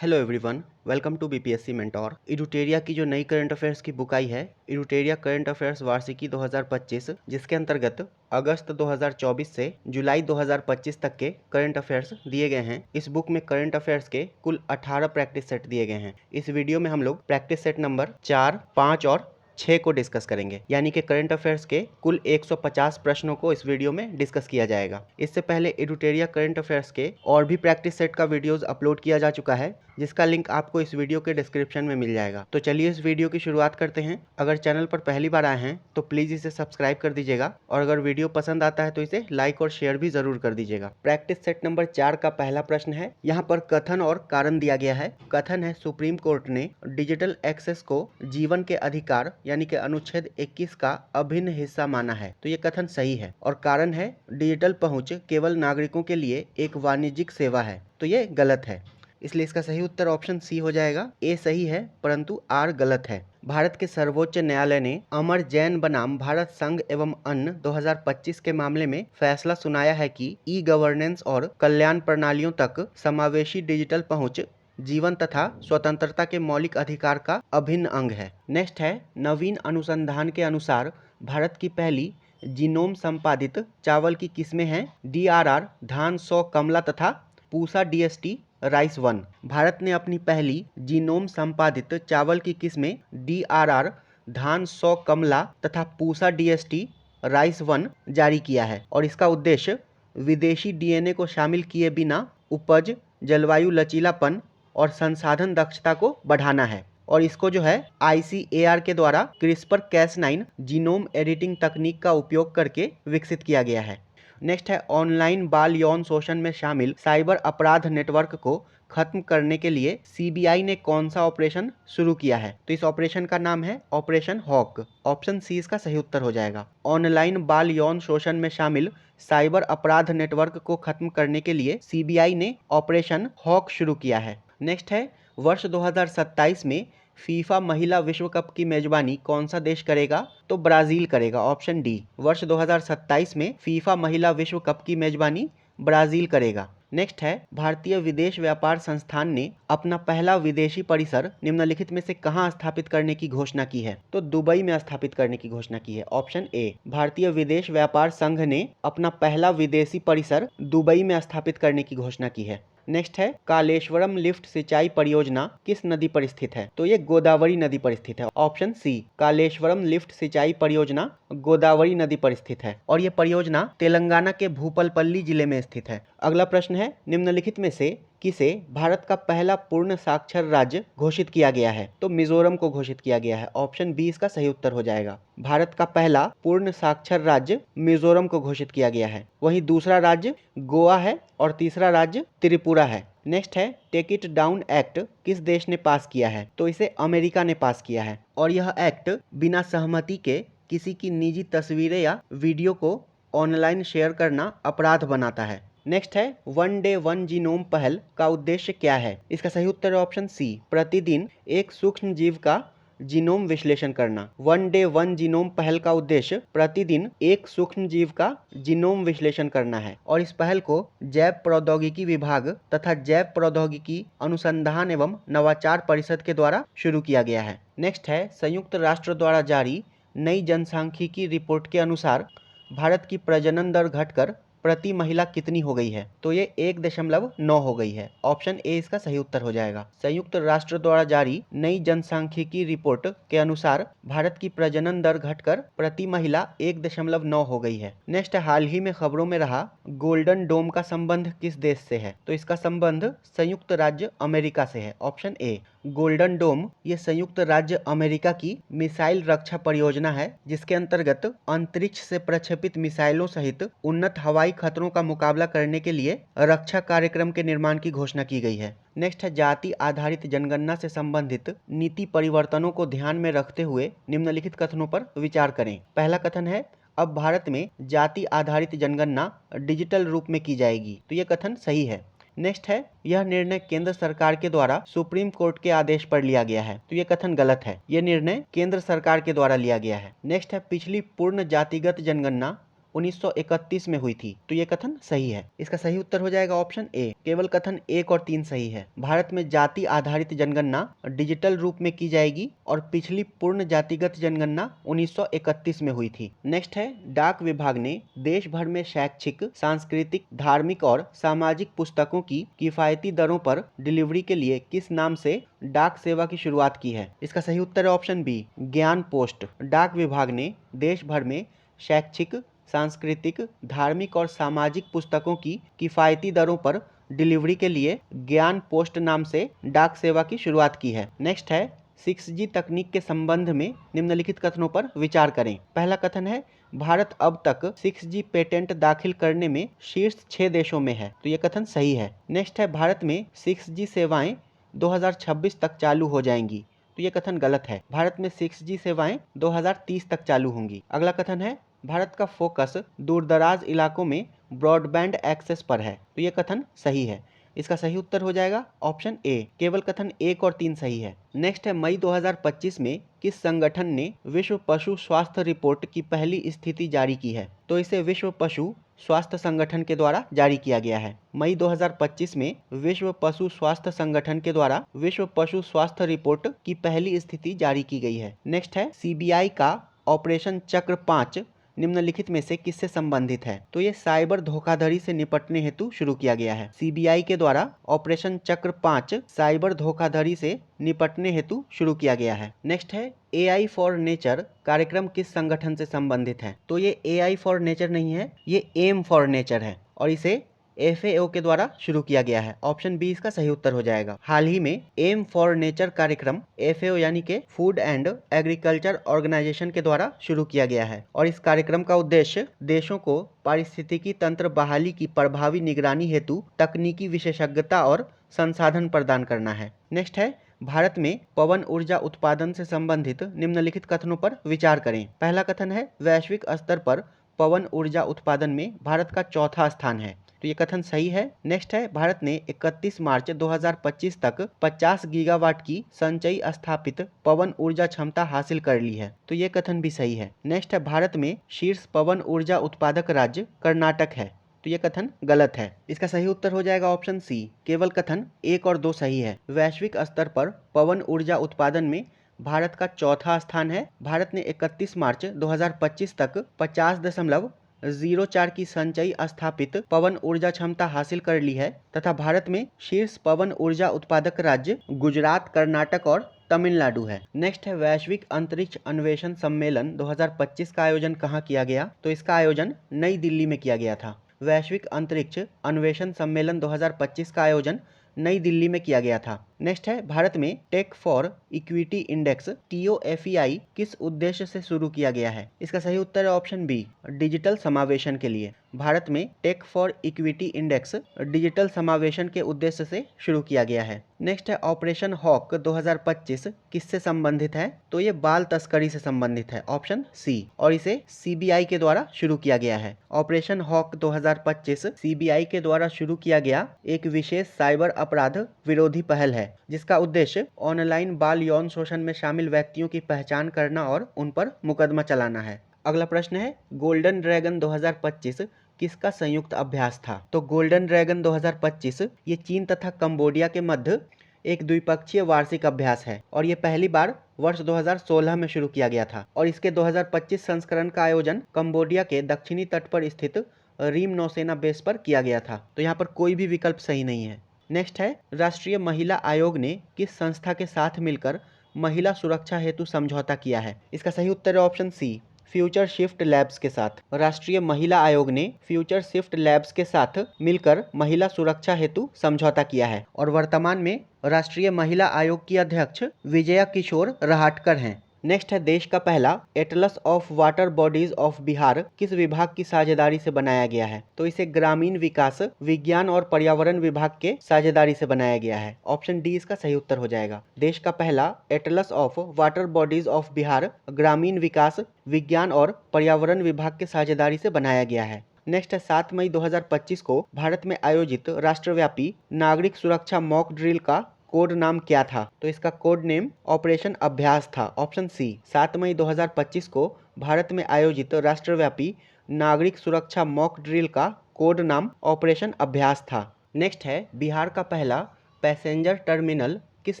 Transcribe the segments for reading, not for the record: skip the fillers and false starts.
Hello everyone, welcome to BPSC mentor. Edutoria की जो नई करंट अफेयर्स की बुक आई है, इडुटेरिया करंट अफेयर्स वार्षिकी 2025, जिसके अंतर्गत अगस्त 2024 से जुलाई 2025 तक के करंट अफेयर्स दिए गए हैं। इस बुक में करंट अफेयर्स के कुल 18 प्रैक्टिस सेट दिए गए हैं। इस वीडियो में हम लोग प्रैक्टिस सेट नंबर 4, 5 और 6 को डिस्कस करेंगे, यानी कि करंट अफेयर्स के कुल 150 प्रश्नों को इस वीडियो में डिस्कस किया जाएगा। इससे पहले एडुटेरिया करंट अफेयर्स के और भी प्रैक्टिस सेट का वीडियोस अपलोड किया जा चुका है, जिसका लिंक आपको इस वीडियो के डिस्क्रिप्शन में मिल जाएगा। तो चलिए इस वीडियो की शुरुआत करते हैं। अगर चैनल पर पहली बार आए हैं तो प्लीज इसे सब्सक्राइब कर दीजिएगा, और अगर वीडियो पसंद आता है तो इसे लाइक और शेयर भी जरूर कर दीजिएगा। प्रैक्टिस सेट नंबर 4 का पहला प्रश्न है। यहाँ पर कथन और कारण दिया गया है। कथन है, सुप्रीम कोर्ट ने डिजिटल एक्सेस को जीवन के अधिकार यानी कि अनुच्छेद 21 का अभिन्न हिस्सा माना है। तो ये कथन सही है। और कारण है, डिजिटल पहुंच केवल नागरिकों के लिए एक वाणिज्यिक सेवा है। तो ये गलत है, इसलिए इसका सही उत्तर ऑप्शन सी हो जाएगा। ए सही है परंतु आर गलत है। भारत के सर्वोच्च न्यायालय ने अमर जैन बनाम भारत संघ एवं अन्य 2025 के मामले में फैसला सुनाया है कि ई गवर्नेंस और कल्याण प्रणालियों तक समावेशी डिजिटल पहुंच जीवन तथा स्वतंत्रता के मौलिक अधिकार का अभिन्न अंग है। नेक्स्ट है, नवीन अनुसंधान के अनुसार भारत की पहली जीनोम संपादित चावल की किस्में हैं DRR धान 100 कमला तथा पूसा DST राइस 1। भारत ने अपनी पहली जीनोम संपादित चावल की किस्में DRR धान 100 कमला तथा पूसा DST राइस 1 जारी किया है, और इसका उद्देश्य विदेशी DNA को शामिल किए बिना उपज, जलवायु लचीलापन और संसाधन दक्षता को बढ़ाना है। और इसको जो है ICAR के द्वारा CRISPR-Cas9 जीनोम एडिटिंग तकनीक का उपयोग करके विकसित किया गया है। नेक्स्ट है, ऑनलाइन बाल यौन शोषण में शामिल साइबर अपराध नेटवर्क को खत्म करने के लिए CBI ने कौन सा ऑपरेशन शुरू किया है? तो इस ऑपरेशन का नाम है ऑपरेशन हॉक। ऑप्शन सी इसका सही उत्तर हो जाएगा। ऑनलाइन बाल यौन शोषण में शामिल साइबर अपराध नेटवर्क को खत्म करने के लिए CBI ने ऑपरेशन हॉक शुरू किया है। नेक्स्ट है, वर्ष 2027 में फीफा महिला विश्व कप की मेजबानी कौन सा देश करेगा? तो ब्राजील करेगा। Option D. वर्ष 2027 में फीफा महिला विश्व कप की मेजबानी ब्राजील करेगा। नेक्स्ट है, भारतीय विदेश व्यापार संस्थान ने अपना पहला विदेशी परिसर निम्नलिखित में से कहां स्थापित करने की घोषणा की है? तो दुबई में स्थापित करने की घोषणा की है। Option A. भारतीय विदेश व्यापार संघ ने अपना पहला विदेशी परिसर दुबई में स्थापित करने की घोषणा की है। नेक्स्ट है, कालेश्वरम लिफ्ट सिंचाई परियोजना किस नदी पर स्थित है? तो ये गोदावरी नदी पर स्थित है। ऑप्शन सी। कालेश्वरम लिफ्ट सिंचाई परियोजना गोदावरी नदी पर स्थित है, और ये परियोजना तेलंगाना के भूपलपल्ली जिले में स्थित है। अगला प्रश्न है, निम्नलिखित में से किसे भारत का पहला पूर्ण साक्षर राज्य घोषित किया गया है? तो मिजोरम को घोषित किया गया है। ऑप्शन बी इसका सही उत्तर हो जाएगा। भारत का पहला पूर्ण साक्षर राज्य मिजोरम को घोषित किया गया है। वहीं दूसरा राज्य गोवा है और तीसरा राज्य त्रिपुरा है। नेक्स्ट है, टेक इट डाउन एक्ट किस देश ने पास किया है? तो इसे अमेरिका ने पास किया है, और यह एक्ट बिना सहमति के किसी की निजी तस्वीरें या वीडियो को ऑनलाइन शेयर करना अपराध बनाता है। नेक्स्ट है, वन डे वन जीनोम पहल का उद्देश्य क्या है? इसका सही उत्तर है ऑप्शन सी। प्रतिदिन एक सूक्ष्म जीव का जीनोम विश्लेषण करना। वन डे वन जीनोम पहल का उद्देश्य प्रतिदिन एक सूक्ष्म जीव का जीनोम विश्लेषण करना है, और इस पहल को जैव प्रौद्योगिकी विभाग तथा जैव प्रौद्योगिकी अनुसंधान एवं नवाचार परिषद के द्वारा शुरू किया गया है। नेक्स्ट है, संयुक्त राष्ट्र द्वारा जारी नई जनसांख्यिकी रिपोर्ट के अनुसार भारत की प्रजनन दर घटकर प्रति महिला कितनी हो गई है? तो ये 1.9 हो गई है। ऑप्शन ए इसका सही उत्तर हो जाएगा। संयुक्त राष्ट्र द्वारा जारी नई जनसांख्यिकी रिपोर्ट के अनुसार भारत की प्रजनन दर घटकर प्रति महिला 1.9 हो गई है। नेक्स्ट, हाल ही में खबरों में रहा गोल्डन डोम का संबंध किस देश से है? तो इसका संबंध संयुक्त राज्य अमेरिका से है। Option A. गोल्डन डोम ये संयुक्त राज्य अमेरिका की मिसाइल रक्षा परियोजना है, जिसके अंतर्गत अंतरिक्ष से प्रक्षेपित मिसाइलों सहित उन्नत हवाई खतरों का मुकाबला करने के लिए रक्षा कार्यक्रम के निर्माण की घोषणा की गई है। नेक्स्ट है, जाति आधारित जनगणना से संबंधित नीति परिवर्तनों को ध्यान में रखते हुए निम्नलिखित कथनों पर विचार करें। पहला कथन है, अब भारत में जाति आधारित जनगणना डिजिटल रूप में की जाएगी। तो यह कथन सही है। नेक्स्ट है, यह निर्णय केंद्र सरकार के द्वारा सुप्रीम कोर्ट के आदेश पर लिया गया है। तो यह कथन गलत है। यह निर्णय केंद्र सरकार के द्वारा लिया गया है। नेक्स्ट है, पिछली पूर्ण जातिगत जनगणना 1931 में हुई थी। तो ये कथन सही है। इसका सही उत्तर हो जाएगा ऑप्शन ए। केवल कथन 1 और 3 सही है। भारत में जाति आधारित जनगणना डिजिटल रूप में की जाएगी और पिछली पूर्ण जातिगत जनगणना 1931 में हुई थी। नेक्स्ट है, डाक विभाग ने देश भर में शैक्षिक, सांस्कृतिक, धार्मिक और सामाजिक पुस्तकों की किफायती दरों पर डिलीवरी के लिए किस नाम से डाक सेवा की शुरुआत की है? इसका सही उत्तर है ऑप्शन बी, ज्ञान पोस्ट। डाक विभाग ने देश भर में शैक्षिक, सांस्कृतिक, धार्मिक और सामाजिक पुस्तकों की किफायती दरों पर डिलीवरी के लिए ज्ञान पोस्ट नाम से डाक सेवा की शुरुआत की है। नेक्स्ट है, 6G तकनीक के संबंध में निम्नलिखित कथनों पर विचार करें। पहला कथन है, भारत अब तक 6G पेटेंट दाखिल करने में शीर्ष 6 देशों में है। तो ये कथन सही है। नेक्स्ट है, भारत में 6G सेवाएं 2026 तक चालू हो जाएंगी। तो ये कथन गलत है। भारत में 6G सेवाएं 2030 तक चालू होंगी। अगला कथन है, भारत का फोकस दूरदराज इलाकों में ब्रॉडबैंड एक्सेस पर है। तो ये कथन सही है। इसका सही उत्तर हो जाएगा ऑप्शन ए। केवल कथन 1 और 3 सही है। नेक्स्ट है, मई 2025 में किस संगठन ने विश्व पशु स्वास्थ्य रिपोर्ट की पहली स्थिति जारी की है? तो इसे विश्व पशु स्वास्थ्य संगठन के द्वारा जारी किया गया है। मई 2025 में विश्व पशु स्वास्थ्य संगठन के द्वारा विश्व पशु स्वास्थ्य रिपोर्ट की पहली स्थिति जारी की गई है। नेक्स्ट है, सीबीआई का ऑपरेशन चक्र 5 निम्नलिखित में से किससे संबंधित है? तो ये साइबर धोखाधड़ी से निपटने हेतु शुरू किया गया है। सीबीआई के द्वारा ऑपरेशन चक्र 5 साइबर धोखाधड़ी से निपटने हेतु शुरू किया गया है। नेक्स्ट है, AI फॉर नेचर कार्यक्रम किस संगठन से संबंधित है? तो ये AI फॉर नेचर नहीं है, ये एम फॉर नेचर है और इसे FAO के द्वारा शुरू किया गया है। ऑप्शन बी इसका सही उत्तर हो जाएगा। हाल ही में एम फॉर नेचर कार्यक्रम FAO यानी कि फूड एंड एग्रीकल्चर ऑर्गेनाइजेशन के द्वारा शुरू किया गया है और इस कार्यक्रम का उद्देश्य देशों को पारिस्थितिकी तंत्र बहाली की प्रभावी निगरानी हेतु तकनीकी विशेषज्ञता और संसाधन प्रदान करना है। नेक्स्ट है, भारत में पवन ऊर्जा उत्पादन से संबंधित निम्नलिखित कथनों पर विचार करें। पहला कथन है, वैश्विक स्तर पर पवन ऊर्जा उत्पादन में भारत का चौथा स्थान है। तो ये कथन सही है। नेक्स्ट है, भारत ने 31 मार्च 2025 तक 50 गीगावाट की संचयी स्थापित पवन ऊर्जा क्षमता हासिल कर ली है। तो ये कथन भी सही है। नेक्स्ट है, भारत में शीर्ष पवन ऊर्जा उत्पादक राज्य कर्नाटक है। तो ये कथन गलत है। इसका सही उत्तर हो जाएगा ऑप्शन सी। केवल कथन 1 और 2 सही है। वैश्विक स्तर पर पवन ऊर्जा उत्पादन में भारत का चौथा स्थान है। भारत ने 31 मार्च 2025 तक 50.04 की संचयी स्थापित पवन ऊर्जा क्षमता हासिल कर ली है तथा भारत में शीर्ष पवन ऊर्जा उत्पादक राज्य गुजरात, कर्नाटक और तमिलनाडु है। नेक्स्ट है, वैश्विक अंतरिक्ष अन्वेषण सम्मेलन 2025 का आयोजन कहाँ किया गया? तो इसका आयोजन नई दिल्ली में किया गया था। वैश्विक अंतरिक्ष अन्वेषण सम्मेलन 2025 का आयोजन नई दिल्ली में किया गया था। नेक्स्ट है, भारत में tech for equity index TOFEI किस उद्देश्य से शुरू किया गया है? इसका सही उत्तर है ऑप्शन बी, डिजिटल समावेशन के लिए। भारत में tech for equity index digital समावेशन के उद्देश्य से शुरू किया गया है। नेक्स्ट है, ऑपरेशन हॉक 2025 किससे संबंधित है? तो ये बाल तस्करी से संबंधित है, ऑप्शन सी, और इसे CBI के द्वारा शुरू किया गया है। ऑपरेशन हॉक 2025 CBI के द्वारा शुरू किया गया एक विशेष साइबर अपराध विरोधी पहल है जिसका उद्देश्य ऑनलाइन बाल यौन शोषण में शामिल व्यक्तियों की पहचान करना और उन पर मुकदमा चलाना है। अगला प्रश्न है, गोल्डन ड्रैगन 2025 किसका संयुक्त अभ्यास था? तो गोल्डन ड्रैगन 2025 ये चीन तथा कंबोडिया के मध्य एक द्विपक्षीय वार्षिक अभ्यास है और ये पहली बार वर्ष 2016 में शुरू किया गया था और इसके 2025 संस्करण का आयोजन कंबोडिया के दक्षिणी तट पर स्थित रीम नौसेना बेस पर किया गया था। तो यहाँ पर कोई भी विकल्प सही नहीं है। नेक्स्ट है, राष्ट्रीय महिला आयोग ने किस संस्था के साथ मिलकर महिला सुरक्षा हेतु समझौता किया है? इसका सही उत्तर है option C, future shift labs के साथ। राष्ट्रीय महिला आयोग ने फ्यूचर शिफ्ट लैब्स के साथ मिलकर महिला सुरक्षा हेतु समझौता किया है और वर्तमान में राष्ट्रीय महिला आयोग की अध्यक्ष विजया किशोर रहाटकर हैं। नेक्स्ट है, देश का पहला Atlas of water bodies of Bihar किस विभाग की साझेदारी से बनाया गया है? तो इसे ग्रामीण विकास, विज्ञान और पर्यावरण विभाग के साझेदारी से बनाया गया है। ऑप्शन डी इसका सही उत्तर हो जाएगा। देश का पहला Atlas of water bodies of Bihar ग्रामीण विकास, विज्ञान और पर्यावरण विभाग के साझेदारी से बनाया गया है। नेक्स्ट है, 7 मई 2025 को भारत में आयोजित राष्ट्रव्यापी नागरिक सुरक्षा मॉक ड्रिल का कोड नाम क्या था? तो इसका कोड नेम ऑपरेशन अभ्यास था, ऑप्शन सी। 7 मई 2025 को भारत में आयोजित राष्ट्रव्यापी नागरिक सुरक्षा मॉक ड्रिल का कोड नाम ऑपरेशन अभ्यास था। नेक्स्ट है, बिहार का पहला पैसेंजर टर्मिनल किस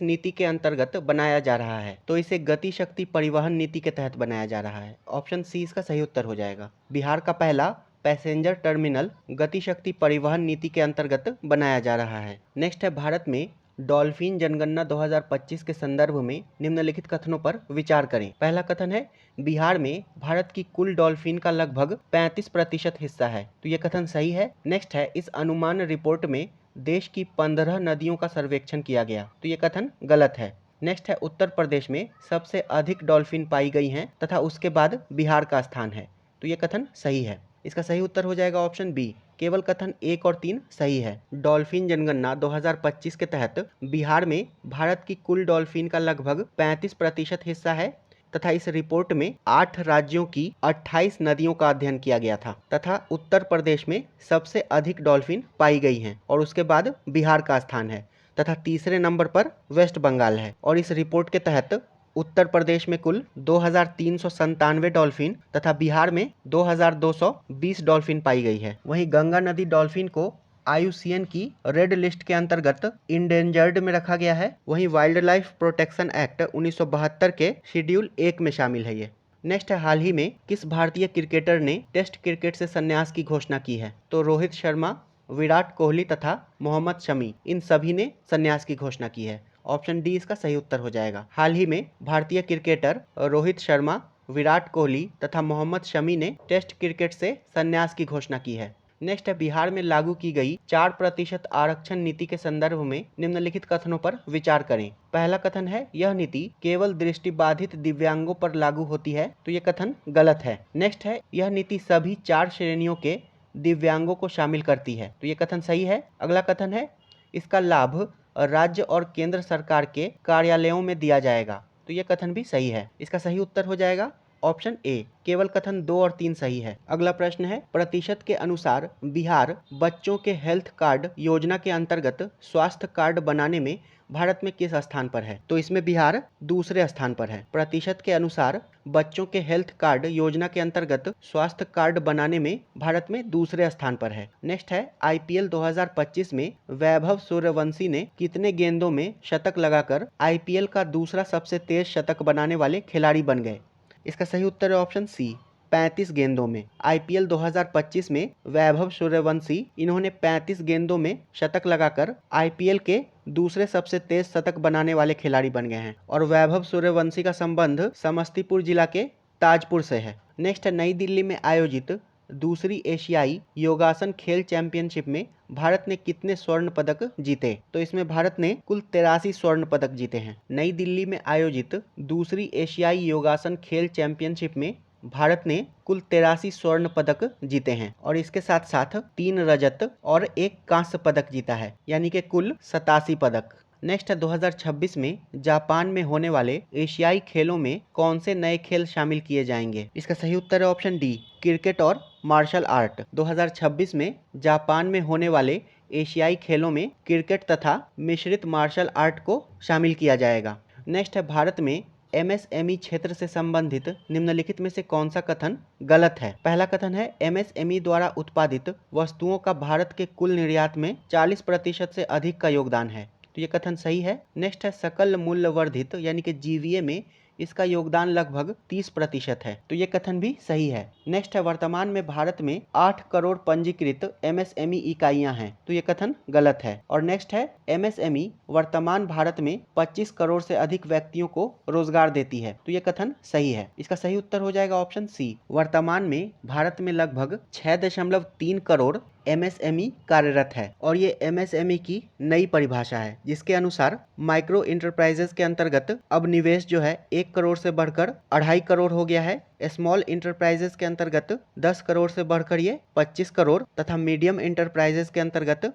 नीति के अंतर्गत बनाया जा रहा है? तो इसे गति शक्ति परिवहन नीति के तहत बनाया जा रहा है। ऑप्शन सी इसका सही उत्तर हो जाएगा। बिहार का पहला पैसेंजर टर्मिनल गति शक्ति परिवहन नीति के अंतर्गत बनाया जा रहा है। नेक्स्ट है, भारत में डॉल्फिन जनगणना 2025 के संदर्भ में निम्नलिखित कथनों पर विचार करें। पहला कथन है, बिहार में भारत की कुल डॉल्फिन का लगभग 35% हिस्सा है। तो ये कथन सही है। नेक्स्ट है, इस अनुमान रिपोर्ट में देश की 15 नदियों का सर्वेक्षण किया गया। तो ये कथन गलत है। नेक्स्ट है, उत्तर प्रदेश में सबसे अधिक डॉल्फिन पाई गई हैं तथा उसके बाद बिहार का स्थान है। तो ये कथन सही है। इसका सही उत्तर हो जाएगा ऑप्शन बी। केवल कथन 1 और 3 सही है। डॉल्फिन जनगणना 2025 के तहत बिहार में भारत की कुल डॉल्फिन का लगभग 35% हिस्सा है तथा इस रिपोर्ट में 8 राज्यों की 28 नदियों का अध्ययन किया गया था तथा उत्तर प्रदेश में सबसे अधिक डॉल्फिन पाई गई हैं और उसके बाद बिहार का स्थान है तथा तीसरे नंबर पर वेस्ट बंगाल है। और इस रिपोर्ट के तहत उत्तर प्रदेश में कुल 2397 डॉल्फिन तथा बिहार में 2220 डॉल्फिन पाई गई है। वहीं गंगा नदी डॉल्फिन को IUCN की रेड लिस्ट के अंतर्गत इंडेंजर्ड में रखा गया है। वहीं वाइल्ड लाइफ प्रोटेक्शन एक्ट 1972 के शेड्यूल 1 में शामिल है ये। नेक्स्ट है, हाल ही में किस भारतीय क्रिकेटर ने टेस्ट क्रिकेट से संन्यास की घोषणा की है? तो रोहित शर्मा, विराट कोहली तथा मोहम्मद शमी, इन सभी ने संन्यास की घोषणा की है। ऑप्शन डी इसका सही उत्तर हो जाएगा। हाल ही में भारतीय क्रिकेटर रोहित शर्मा, विराट कोहली तथा मोहम्मद शमी ने टेस्ट क्रिकेट से संन्यास की घोषणा की है। नेक्स्ट है, बिहार में लागू की गई 4% आरक्षण नीति के संदर्भ में निम्नलिखित कथनों पर विचार करें। पहला कथन है, यह नीति केवल दृष्टिबाधित दिव्यांगों पर लागू होती है। तो यह कथन गलत है। नेक्स्ट है, यह नीति सभी 4 श्रेणियों के दिव्यांगों को शामिल करती है। तो यह कथन सही है। अगला कथन है, इसका लाभ राज्य और केंद्र सरकार के कार्यालयों में दिया जाएगा। तो यह कथन भी सही है। इसका सही उत्तर हो जाएगा ऑप्शन ए। केवल कथन 2 और 3 सही है। अगला प्रश्न है, प्रतिशत के अनुसार बिहार बच्चों के हेल्थ कार्ड योजना के अंतर्गत स्वास्थ्य कार्ड बनाने में भारत में किस स्थान पर है? तो इसमें बिहार दूसरे स्थान पर है। प्रतिशत के अनुसार बच्चों के हेल्थ कार्ड योजना के अंतर्गत स्वास्थ्य कार्ड बनाने में भारत में दूसरे स्थान पर है। नेक्स्ट है, IPL 2025 में वैभव सूर्यवंशी ने कितने गेंदों में शतक लगाकर IPL का दूसरा सबसे तेज शतक बनाने वाले खिलाड़ी बन गए? इसका सही उत्तर है ऑप्शन सी, 35 गेंदों में। IPL 2025 में वैभव सूर्यवंशी इन्होंने 35 गेंदों में शतक लगाकर IPL के दूसरे सबसे तेज शतक बनाने वाले खिलाड़ी बन गए हैं और वैभव सूर्यवंशी का संबंध समस्तीपुर जिला के ताजपुर से है। नेक्स्ट है, नई दिल्ली में आयोजित दूसरी एशियाई योगासन खेल चैंपियनशिप में भारत ने कितने स्वर्ण पदक जीते? तो इसमें भारत ने कुल 83 स्वर्ण पदक जीते हैं। नई दिल्ली में आयोजित दूसरी एशियाई योगासन खेल चैंपियनशिप में भारत ने कुल 83 स्वर्ण पदक जीते हैं और इसके साथ साथ 3 रजत और 1 कांस्य पदक जीता है, यानी कि कुल 87 पदक। नेक्स्ट है, 2026 में जापान में होने वाले एशियाई खेलों में कौन से नए खेल शामिल किए जाएंगे? इसका सही उत्तर है ऑप्शन डी, क्रिकेट और मार्शल आर्ट। 2026 में जापान में होने वाले एशियाई खेलों में क्रिकेट तथा मिश्रित मार्शल आर्ट को शामिल किया जाएगा। नेक्स्ट है, भारत में MSME क्षेत्र से संबंधित निम्नलिखित में से कौन सा कथन गलत है? पहला कथन है, MSME द्वारा उत्पादित वस्तुओं का भारत के कुल निर्यात में 40% से अधिक का योगदान है। तो ये कथन सही है। नेक्स्ट है, सकल मूल्य वर्धित यानी कि GVA में इसका योगदान लगभग 30% है। तो ये कथन भी सही है। नेक्स्ट है, वर्तमान में भारत में 8 करोड़ पंजीकृत MSME इकाइयां हैं। तो ये कथन गलत है। और नेक्स्ट है, MSME वर्तमान भारत में 25 करोड़ से अधिक व्यक्तियों को रोजगार देती है। तो ये कथन सही है। इसका सही उत्तर हो जाएगा ऑप्शन सी। वर्तमान में भारत में लगभग 6.3 करोड़ MSME कार्यरत है और ये MSME की नई परिभाषा है, जिसके अनुसार माइक्रो इंटरप्राइजेस के अंतर्गत अब निवेश जो है 1 करोड़ से बढ़कर 2.5 करोड़ हो गया है। स्मॉल इंटरप्राइजेस के अंतर्गत 10 करोड़ से बढ़कर ये 25 करोड़ तथा मीडियम इंटरप्राइजेस के अंतर्गत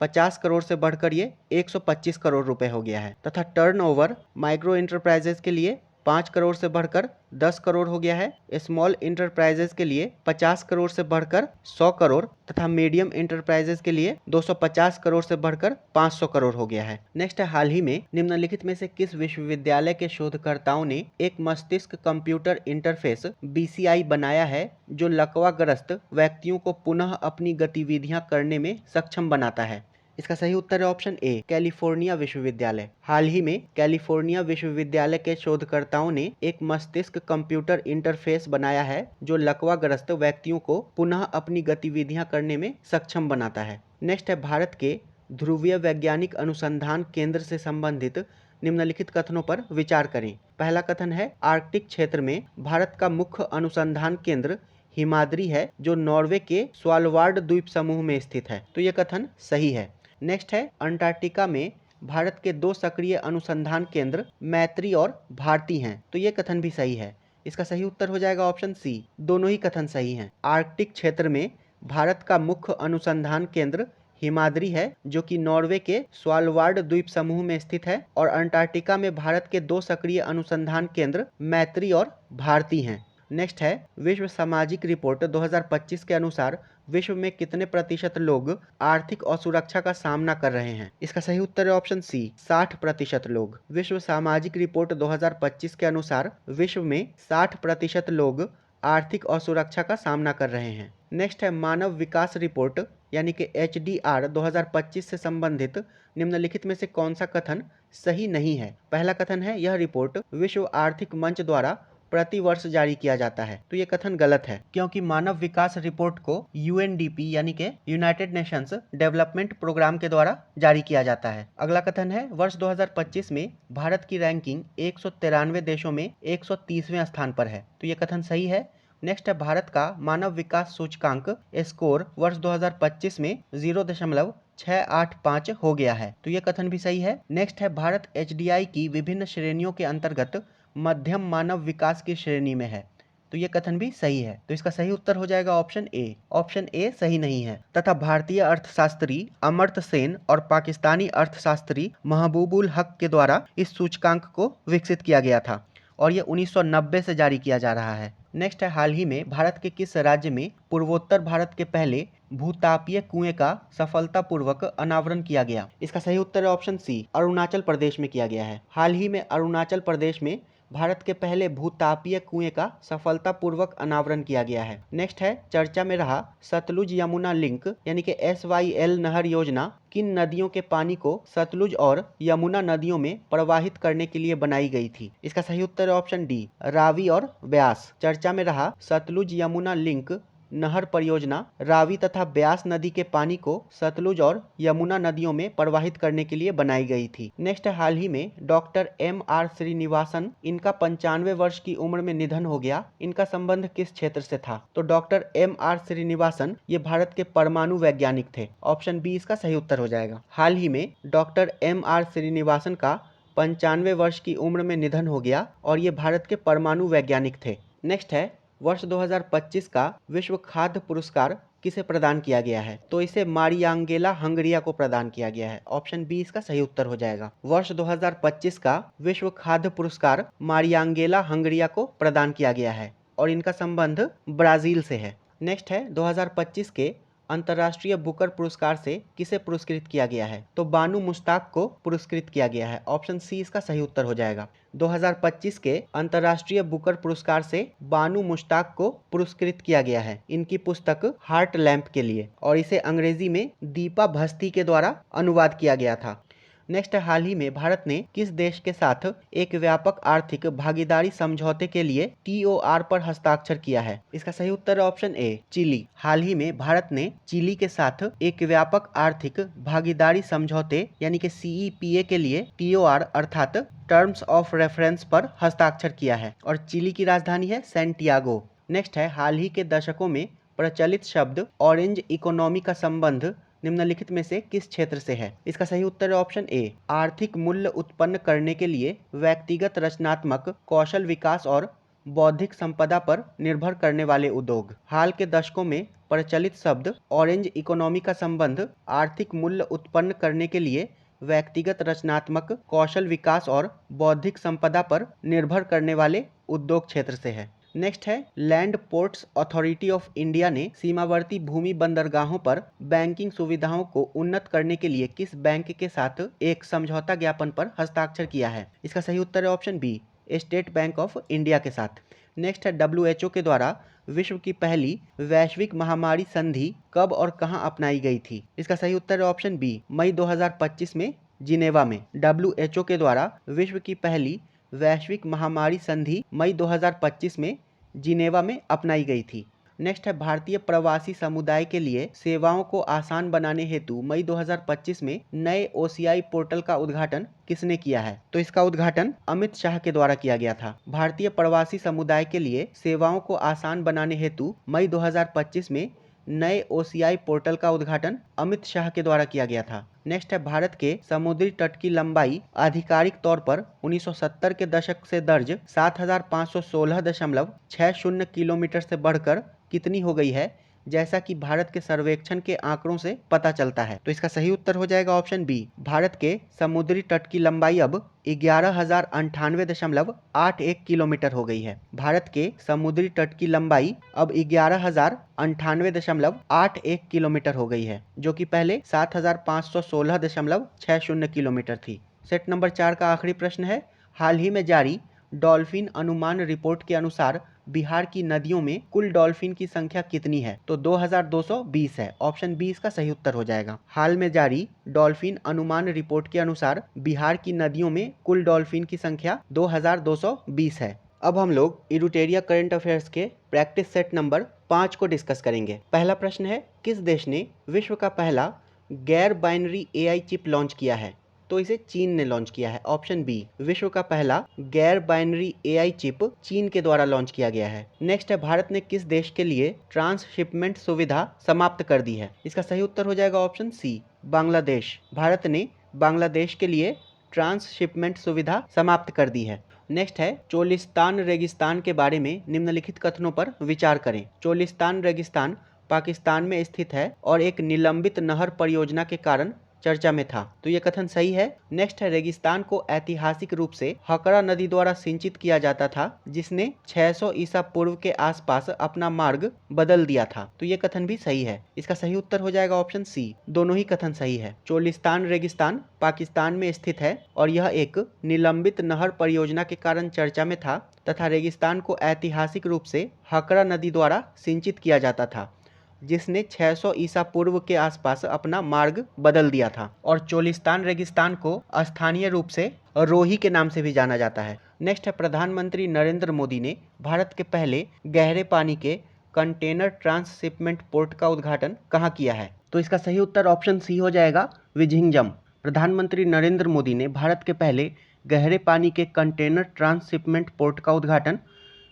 50 करोड़ से बढ़कर ये 125 करोड़ रुपए हो गया है तथा टर्नओवर माइक्रो इंटरप्राइजेस के लिए 5 करोड़ से बढ़कर 10 करोड़ हो गया है। स्मॉल इंटरप्राइजेज के लिए 50 करोड़ से बढ़कर 100 करोड़ तथा मीडियम इंटरप्राइजेज के लिए 250 करोड़ से बढ़कर 500 करोड़ हो गया है। नेक्स्ट है, हाल ही में निम्नलिखित में से किस विश्वविद्यालय के शोधकर्ताओं ने एक मस्तिष्क कंप्यूटर इंटरफेस BCI बनाया है जो लकवाग्रस्त व्यक्तियों को पुनः अपनी गतिविधियां करने में सक्षम बनाता है? इसका सही उत्तर है ऑप्शन ए, कैलिफोर्निया विश्वविद्यालय। हाल ही में कैलिफोर्निया विश्वविद्यालय के शोधकर्ताओं ने एक मस्तिष्क कंप्यूटर इंटरफेस बनाया है जो लकवाग्रस्त व्यक्तियों को पुनः अपनी गतिविधियां करने में सक्षम बनाता है। नेक्स्ट है, भारत के ध्रुवीय वैज्ञानिक अनुसंधान केंद्र से संबंधित निम्नलिखित कथनों पर विचार करें। पहला कथन है, आर्कटिक क्षेत्र में भारत का मुख्य अनुसंधान केंद्र हिमाद्री है जो नॉर्वे के स्वालबार्ड द्वीप समूह में स्थित है। तो यह कथन सही है। नेक्स्ट है, अंटार्कटिका में भारत के 2 सक्रिय अनुसंधान केंद्र मैत्री और भारती हैं। तो यह कथन भी सही है। इसका सही उत्तर हो जाएगा ऑप्शन सी, दोनों ही कथन सही हैं। आर्कटिक क्षेत्र में भारत का मुख्य अनुसंधान केंद्र हिमाद्री है जो कि नॉर्वे के स्वालबार्ड द्वीप समूह में स्थित है, और अंटार्कटिका में भारत के 2 सक्रिय अनुसंधान केंद्र मैत्री और भारती हैं। नेक्स्ट है, विश्व सामाजिक रिपोर्ट 2025 के अनुसार विश्व में कितने प्रतिशत लोग आर्थिक असुरक्षा का सामना कर रहे हैं? इसका सही उत्तर है ऑप्शन सी, 60% लोग। विश्व सामाजिक रिपोर्ट 2025 के अनुसार विश्व में 60% लोग आर्थिक असुरक्षा का सामना कर रहे हैं। नेक्स्ट है, मानव विकास रिपोर्ट यानी कि HDR 2025 से संबंधित निम्नलिखित में से कौन सा कथन सही नहीं है? पहला कथन है, यह रिपोर्ट विश्व आर्थिक मंच द्वारा प्रति वर्ष जारी किया जाता है। तो ये कथन गलत है, क्योंकि मानव विकास रिपोर्ट को UNDP यानी कि यूनाइटेड नेशंस डेवलपमेंट प्रोग्राम के द्वारा जारी किया जाता है। अगला कथन है, वर्ष 2025 में भारत की रैंकिंग 193 देशों में 130वें स्थान पर है। तो ये कथन सही है। नेक्स्ट है, भारत का मानव विकास सूचकांक स्कोर वर्ष 2025 में 0.685 हो गया है। तो ये कथन भी सही है। नेक्स्ट है, भारत HDI की विभिन्न श्रेणियों के अंतर्गत मध्यम मानव विकास की श्रेणी में है। तो ये कथन भी सही है। तो इसका सही उत्तर हो जाएगा ऑप्शन ए। ऑप्शन ए सही नहीं है। तथा भारतीय अर्थशास्त्री अमर्त्य सेन और पाकिस्तानी अर्थशास्त्री महबूबुल हक के द्वारा इस सूचकांक को विकसित किया गया था और ये 1990 से जारी किया जा रहा है। नेक्स्ट है, हाल ही में भारत के किस राज्य में पूर्वोत्तर भारत के पहले भूतापीय कुएं का सफलतापूर्वक अनावरण किया गया? इसका सही उत्तर है ऑप्शन सी, अरुणाचल प्रदेश में किया गया है। हाल ही में अरुणाचल प्रदेश में भारत के पहले भूतापीय कुएं का सफलतापूर्वक अनावरण किया गया है। नेक्स्ट है, चर्चा में रहा सतलुज यमुना लिंक यानी कि SYL नहर योजना किन नदियों के पानी को सतलुज और यमुना नदियों में प्रवाहित करने के लिए बनाई गई थी? इसका सही उत्तर है ऑप्शन डी, रावी और ब्यास। चर्चा में रहा सतलुज यमुना लिंक नहर परियोजना रावी तथा ब्यास नदी के पानी को सतलुज और यमुना नदियों में प्रवाहित करने के लिए बनाई गई थी। नेक्स्ट, हाल ही में डॉक्टर MR श्रीनिवासन, इनका 95 वर्ष की उम्र में निधन हो गया। इनका संबंध किस क्षेत्र से था? तो डॉक्टर MR श्रीनिवासन ये भारत के परमाणु वैज्ञानिक थे। ऑप्शन बी इसका सही उत्तर हो जाएगा। हाल ही में डॉक्टर MR श्रीनिवासन का 95 वर्ष की उम्र में निधन हो गया और ये भारत के परमाणु वैज्ञानिक थे। नेक्स्ट है, वर्ष 2025 का विश्व खाद्य पुरस्कार किसे प्रदान किया गया है? तो इसे मारियांगेला हंगरिया को प्रदान किया गया है। ऑप्शन बी इसका सही उत्तर हो जाएगा। वर्ष 2025 का विश्व खाद्य पुरस्कार मारियांगेला हंगरिया को प्रदान किया गया है और इनका संबंध ब्राजील से है। नेक्स्ट है, 2025 के अंतर्राष्ट्रीय बुकर पुरस्कार से किसे पुरस्कृत किया गया है? तो बानू मुश्ताक को पुरस्कृत किया गया है। ऑप्शन सी इसका सही उत्तर हो जाएगा। 2025 के अंतर्राष्ट्रीय बुकर पुरस्कार से बानू मुश्ताक को पुरस्कृत किया गया है इनकी पुस्तक हार्ट लैम्प के लिए, और इसे अंग्रेजी में दीपा भस्ती के द्वारा अनुवाद किया गया था। नेक्स्ट, हाल ही में भारत ने किस देश के साथ एक व्यापक आर्थिक भागीदारी समझौते के लिए TOR पर हस्ताक्षर किया है? इसका सही उत्तर है ऑप्शन ए, चिली। हाल ही में भारत ने चिली के साथ एक व्यापक आर्थिक भागीदारी समझौते यानी कि CEPA के लिए TOR अर्थात टर्म्स ऑफ रेफरेंस पर हस्ताक्षर किया है और चिली की राजधानी है सैंटियागो। नेक्स्ट है, हाल ही के दशकों में प्रचलित शब्द ऑरेंज इकोनॉमी का संबंध निम्नलिखित में से किस क्षेत्र से है? इसका सही उत्तर है ऑप्शन ए, आर्थिक मूल्य उत्पन्न करने के लिए व्यक्तिगत रचनात्मक कौशल विकास और बौद्धिक संपदा पर निर्भर करने वाले उद्योग। हाल के दशकों में प्रचलित शब्द ऑरेंज इकोनॉमी का संबंध आर्थिक मूल्य उत्पन्न करने के लिए व्यक्तिगत रचनात्मक कौशल विकास और बौद्धिक संपदा पर निर्भर करने वाले उद्योग क्षेत्र से है। नेक्स्ट है, land ports authority of India ने सीमावर्ती भूमि बंदरगाहों पर बैंकिंग सुविधाओं को उन्नत करने के लिए किस बैंक के साथ एक समझौता ज्ञापन पर हस्ताक्षर किया है? इसका सही उत्तर है option B, State Bank of India के साथ। नेक्स्ट है, WHO के द्वारा विश्व की पहली वैश्विक महामारी संधि कब और कहां अपनाई गई थी? इसका सही उत्तर है ऑप्शन बी, मई 2025 में जिनेवा में। WHO के द्वारा विश्व की पहली वैश्विक महामारी संधि मई 2025 में जिनेवा में अपनाई गई थी। नेक्स्ट है, भारतीय प्रवासी समुदाय के लिए सेवाओं को आसान बनाने हेतु मई 2025 में नए OCI पोर्टल का उद्घाटन किसने किया है? तो इसका उद्घाटन अमित शाह के द्वारा किया गया था। भारतीय प्रवासी समुदाय के लिए सेवाओं को आसान बनाने हेतु मई 2025 में नए OCI पोर्टल का उद्घाटन अमित शाह के द्वारा किया गया था। नेक्स्ट है, भारत के समुद्री तट की लंबाई आधिकारिक तौर पर 1970 के दशक से दर्ज 7516.60 किलोमीटर से बढ़कर कितनी हो गई है, जैसा कि भारत के सर्वेक्षण के आंकड़ों से पता चलता है? तो इसका सही उत्तर हो जाएगा ऑप्शन बी, भारत के समुद्री तट की लंबाई अब 11,098.81 किलोमीटर हो गई है। भारत के समुद्री तट की लंबाई अब 11,098.81 किलोमीटर हो गई है, जो कि पहले 7,516.60 किलोमीटर थी। सेट नंबर 4 का आखिरी प्रश्न है, हाल ही में जारी डॉल्फिन अनुमान रिपोर्ट के अनुसार बिहार की नदियों में कुल डॉल्फिन की संख्या कितनी है? तो 2220 है। ऑप्शन बी इसका सही उत्तर हो जाएगा। हाल में जारी डॉल्फिन अनुमान रिपोर्ट के अनुसार बिहार की नदियों में कुल डॉल्फिन की संख्या 2220 है। अब हम लोग इडुटेरिया करंट अफेयर्स के प्रैक्टिस सेट नंबर 5 को डिस्कस करेंगे। पहला प्रश्न है, किस देश ने विश्व का पहला गैर बाइनरी AI चिप लॉन्च किया है? तो इसे चीन ने लॉन्च किया है। ऑप्शन बी, विश्व का पहला गैर बाइनरी AI चिप चीन के द्वारा लॉन्च किया गया है। नेक्स्ट है, भारत ने किस देश के लिए ट्रांसशिपमेंट सुविधा समाप्त कर दी है? इसका सही उत्तर हो जाएगा ऑप्शन सी, बांग्लादेश। भारत ने बांग्लादेश के लिए ट्रांसशिपमेंट सुविधा समाप्त कर दी है। नेक्स्ट है, चोलिस्तान रेगिस्तान के बारे में निम्नलिखित कथनों पर विचार करें। चोलिस्तान रेगिस्तान पाकिस्तान में स्थित है और एक निलंबित नहर परियोजना के कारण चर्चा में था। तो ये कथन सही है। नेक्स्ट है, रेगिस्तान को ऐतिहासिक रूप से हकरा नदी द्वारा सिंचित किया जाता था, जिसने 600 ईसा पूर्व के आसपास अपना मार्ग बदल दिया था। तो ये कथन भी सही है। इसका सही उत्तर हो जाएगा ऑप्शन सी, दोनों ही कथन सही है। चोलिस्तान रेगिस्तान पाकिस्तान में स्थित है और यह एक निलंबित नहर परियोजना के कारण चर्चा में था तथा रेगिस्तान को ऐतिहासिक रूप से हकरा नदी द्वारा सिंचित किया जाता था, जिसने 600 ईसा पूर्व के आसपास अपना मार्ग बदल दिया था। और चोलिस्तान रेगिस्तान को स्थानीय रूप से रोही के नाम से भी जाना जाता है। नेक्स्ट है, प्रधानमंत्री नरेंद्र मोदी ने भारत के पहले गहरे पानी के कंटेनर ट्रांसशिपमेंट पोर्ट का उद्घाटन कहाँ किया है? तो इसका सही उत्तर ऑप्शन सी हो जाएगा, विझिंजम। प्रधानमंत्री नरेंद्र मोदी ने भारत के पहले गहरे पानी के कंटेनर ट्रांसशिपमेंट पोर्ट का उद्घाटन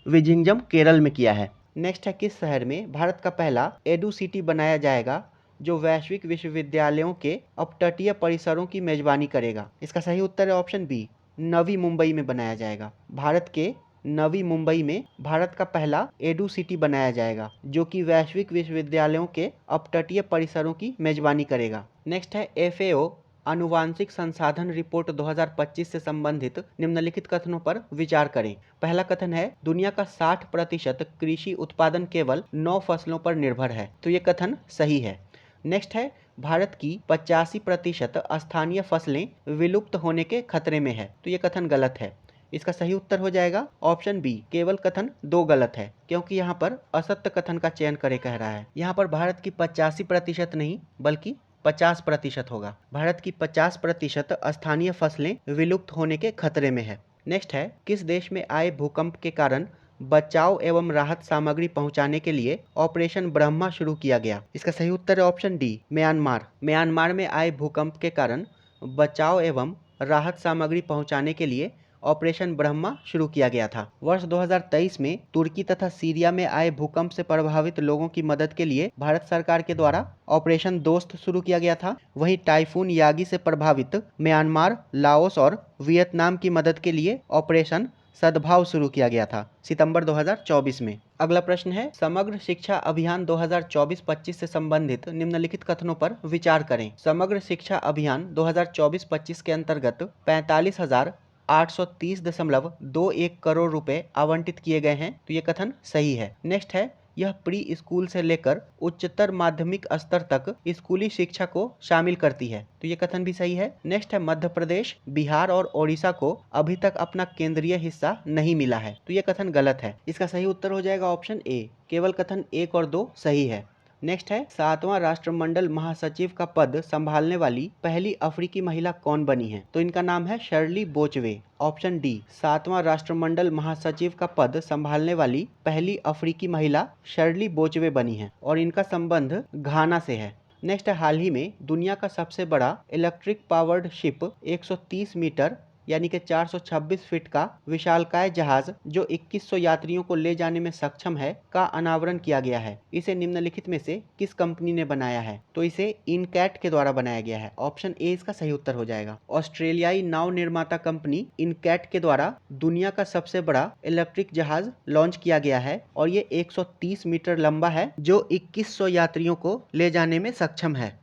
विझिंजम, केरल में किया है। नेक्स्ट है, किस शहर में भारत का पहला एडू सिटी बनाया जाएगा जो वैश्विक विश्वविद्यालयों के अपतटीय परिसरों की मेजबानी करेगा? इसका सही उत्तर है ऑप्शन बी, नवी मुंबई में बनाया जाएगा। भारत के नवी मुंबई में भारत का पहला एडू सिटी बनाया जाएगा जो कि वैश्विक विश्वविद्यालयों के अपतटीय परिसरों की मेजबानी करेगा। नेक्स्ट है, FAO आनुवांशिक संसाधन रिपोर्ट 2025 से संबंधित निम्नलिखित कथनों पर विचार करें। पहला कथन है, दुनिया का 60% कृषि उत्पादन केवल 9 फसलों पर निर्भर है। तो ये कथन सही है। नेक्स्ट है, भारत की 85% स्थानीय फसलें विलुप्त होने के खतरे में है। तो ये कथन गलत है। इसका सही उत्तर हो जाएगा ऑप्शन बी, केवल कथन 2 गलत है, क्योंकि यहाँ पर असत्य कथन का चयन करे कह रहा है। यहाँ पर भारत की 85% नहीं बल्कि 50% होगा। भारत की 50% स्थानीय फसलें विलुप्त होने के खतरे में है। नेक्स्ट है, किस देश में आए भूकंप के कारण बचाव एवं राहत सामग्री पहुंचाने के लिए ऑपरेशन ब्रह्मा शुरू किया गया? इसका सही उत्तर है ऑप्शन डी, म्यांमार। म्यांमार में आए भूकंप के कारण बचाव एवं राहत सामग्री पहुंचाने के लिए ऑपरेशन ब्रह्मा शुरू किया गया था। वर्ष 2023 में तुर्की तथा सीरिया में आए भूकंप से प्रभावित लोगों की मदद के लिए भारत सरकार के द्वारा ऑपरेशन दोस्त शुरू किया गया था। वहीं टाइफून यागी से प्रभावित म्यांमार, लाओस और वियतनाम की मदद के लिए ऑपरेशन सद्भाव शुरू किया गया था सितंबर 2024 में। अगला प्रश्न है, समग्र शिक्षा अभियान 2024-25 से संबंधित निम्नलिखित कथनों पर विचार करें। समग्र शिक्षा अभियान 2024-25 के अंतर्गत 45,830.21 करोड़ रुपए आवंटित किए गए हैं, तो ये कथन सही है। नेक्स्ट है, यह प्री स्कूल से लेकर उच्चतर माध्यमिक स्तर तक स्कूली शिक्षा को शामिल करती है, तो ये कथन भी सही है। नेक्स्ट है, मध्य प्रदेश, बिहार और ओडिशा को अभी तक अपना केंद्रीय हिस्सा नहीं मिला है, तो ये कथन गलत है। इसका सही उत्तर हो जाएगा ऑप्शन ए। केवल कथन 1 और 2 सही है। नेक्स्ट है, 7वां राष्ट्रमंडल महासचिव का पद संभालने वाली पहली अफ्रीकी महिला कौन बनी है, तो इनका नाम है शर्ली बोचवे। ऑप्शन डी, 7वां राष्ट्रमंडल महासचिव का पद संभालने वाली पहली अफ्रीकी महिला शर्ली बोचवे बनी है और इनका संबंध घाना से है। नेक्स्ट है, हाल ही में दुनिया का सबसे बड़ा इलेक्ट्रिक पावर्ड शिप 130 मीटर यानी कि 426 फीट का विशालकाय जहाज जो 2100 यात्रियों को ले जाने में सक्षम है का अनावरण किया गया है। इसे निम्नलिखित में से किस कंपनी ने बनाया है, तो इसे इनकैट के द्वारा बनाया गया है। ऑप्शन ए इसका सही उत्तर हो जाएगा। ऑस्ट्रेलियाई नाव निर्माता कंपनी इनकैट के द्वारा दुनिया का सबसे बड़ा इलेक्ट्रिक जहाज लॉन्च किया गया है और ये 130 मीटर लंबा है जो 2100 यात्रियों को ले जाने में सक्षम है।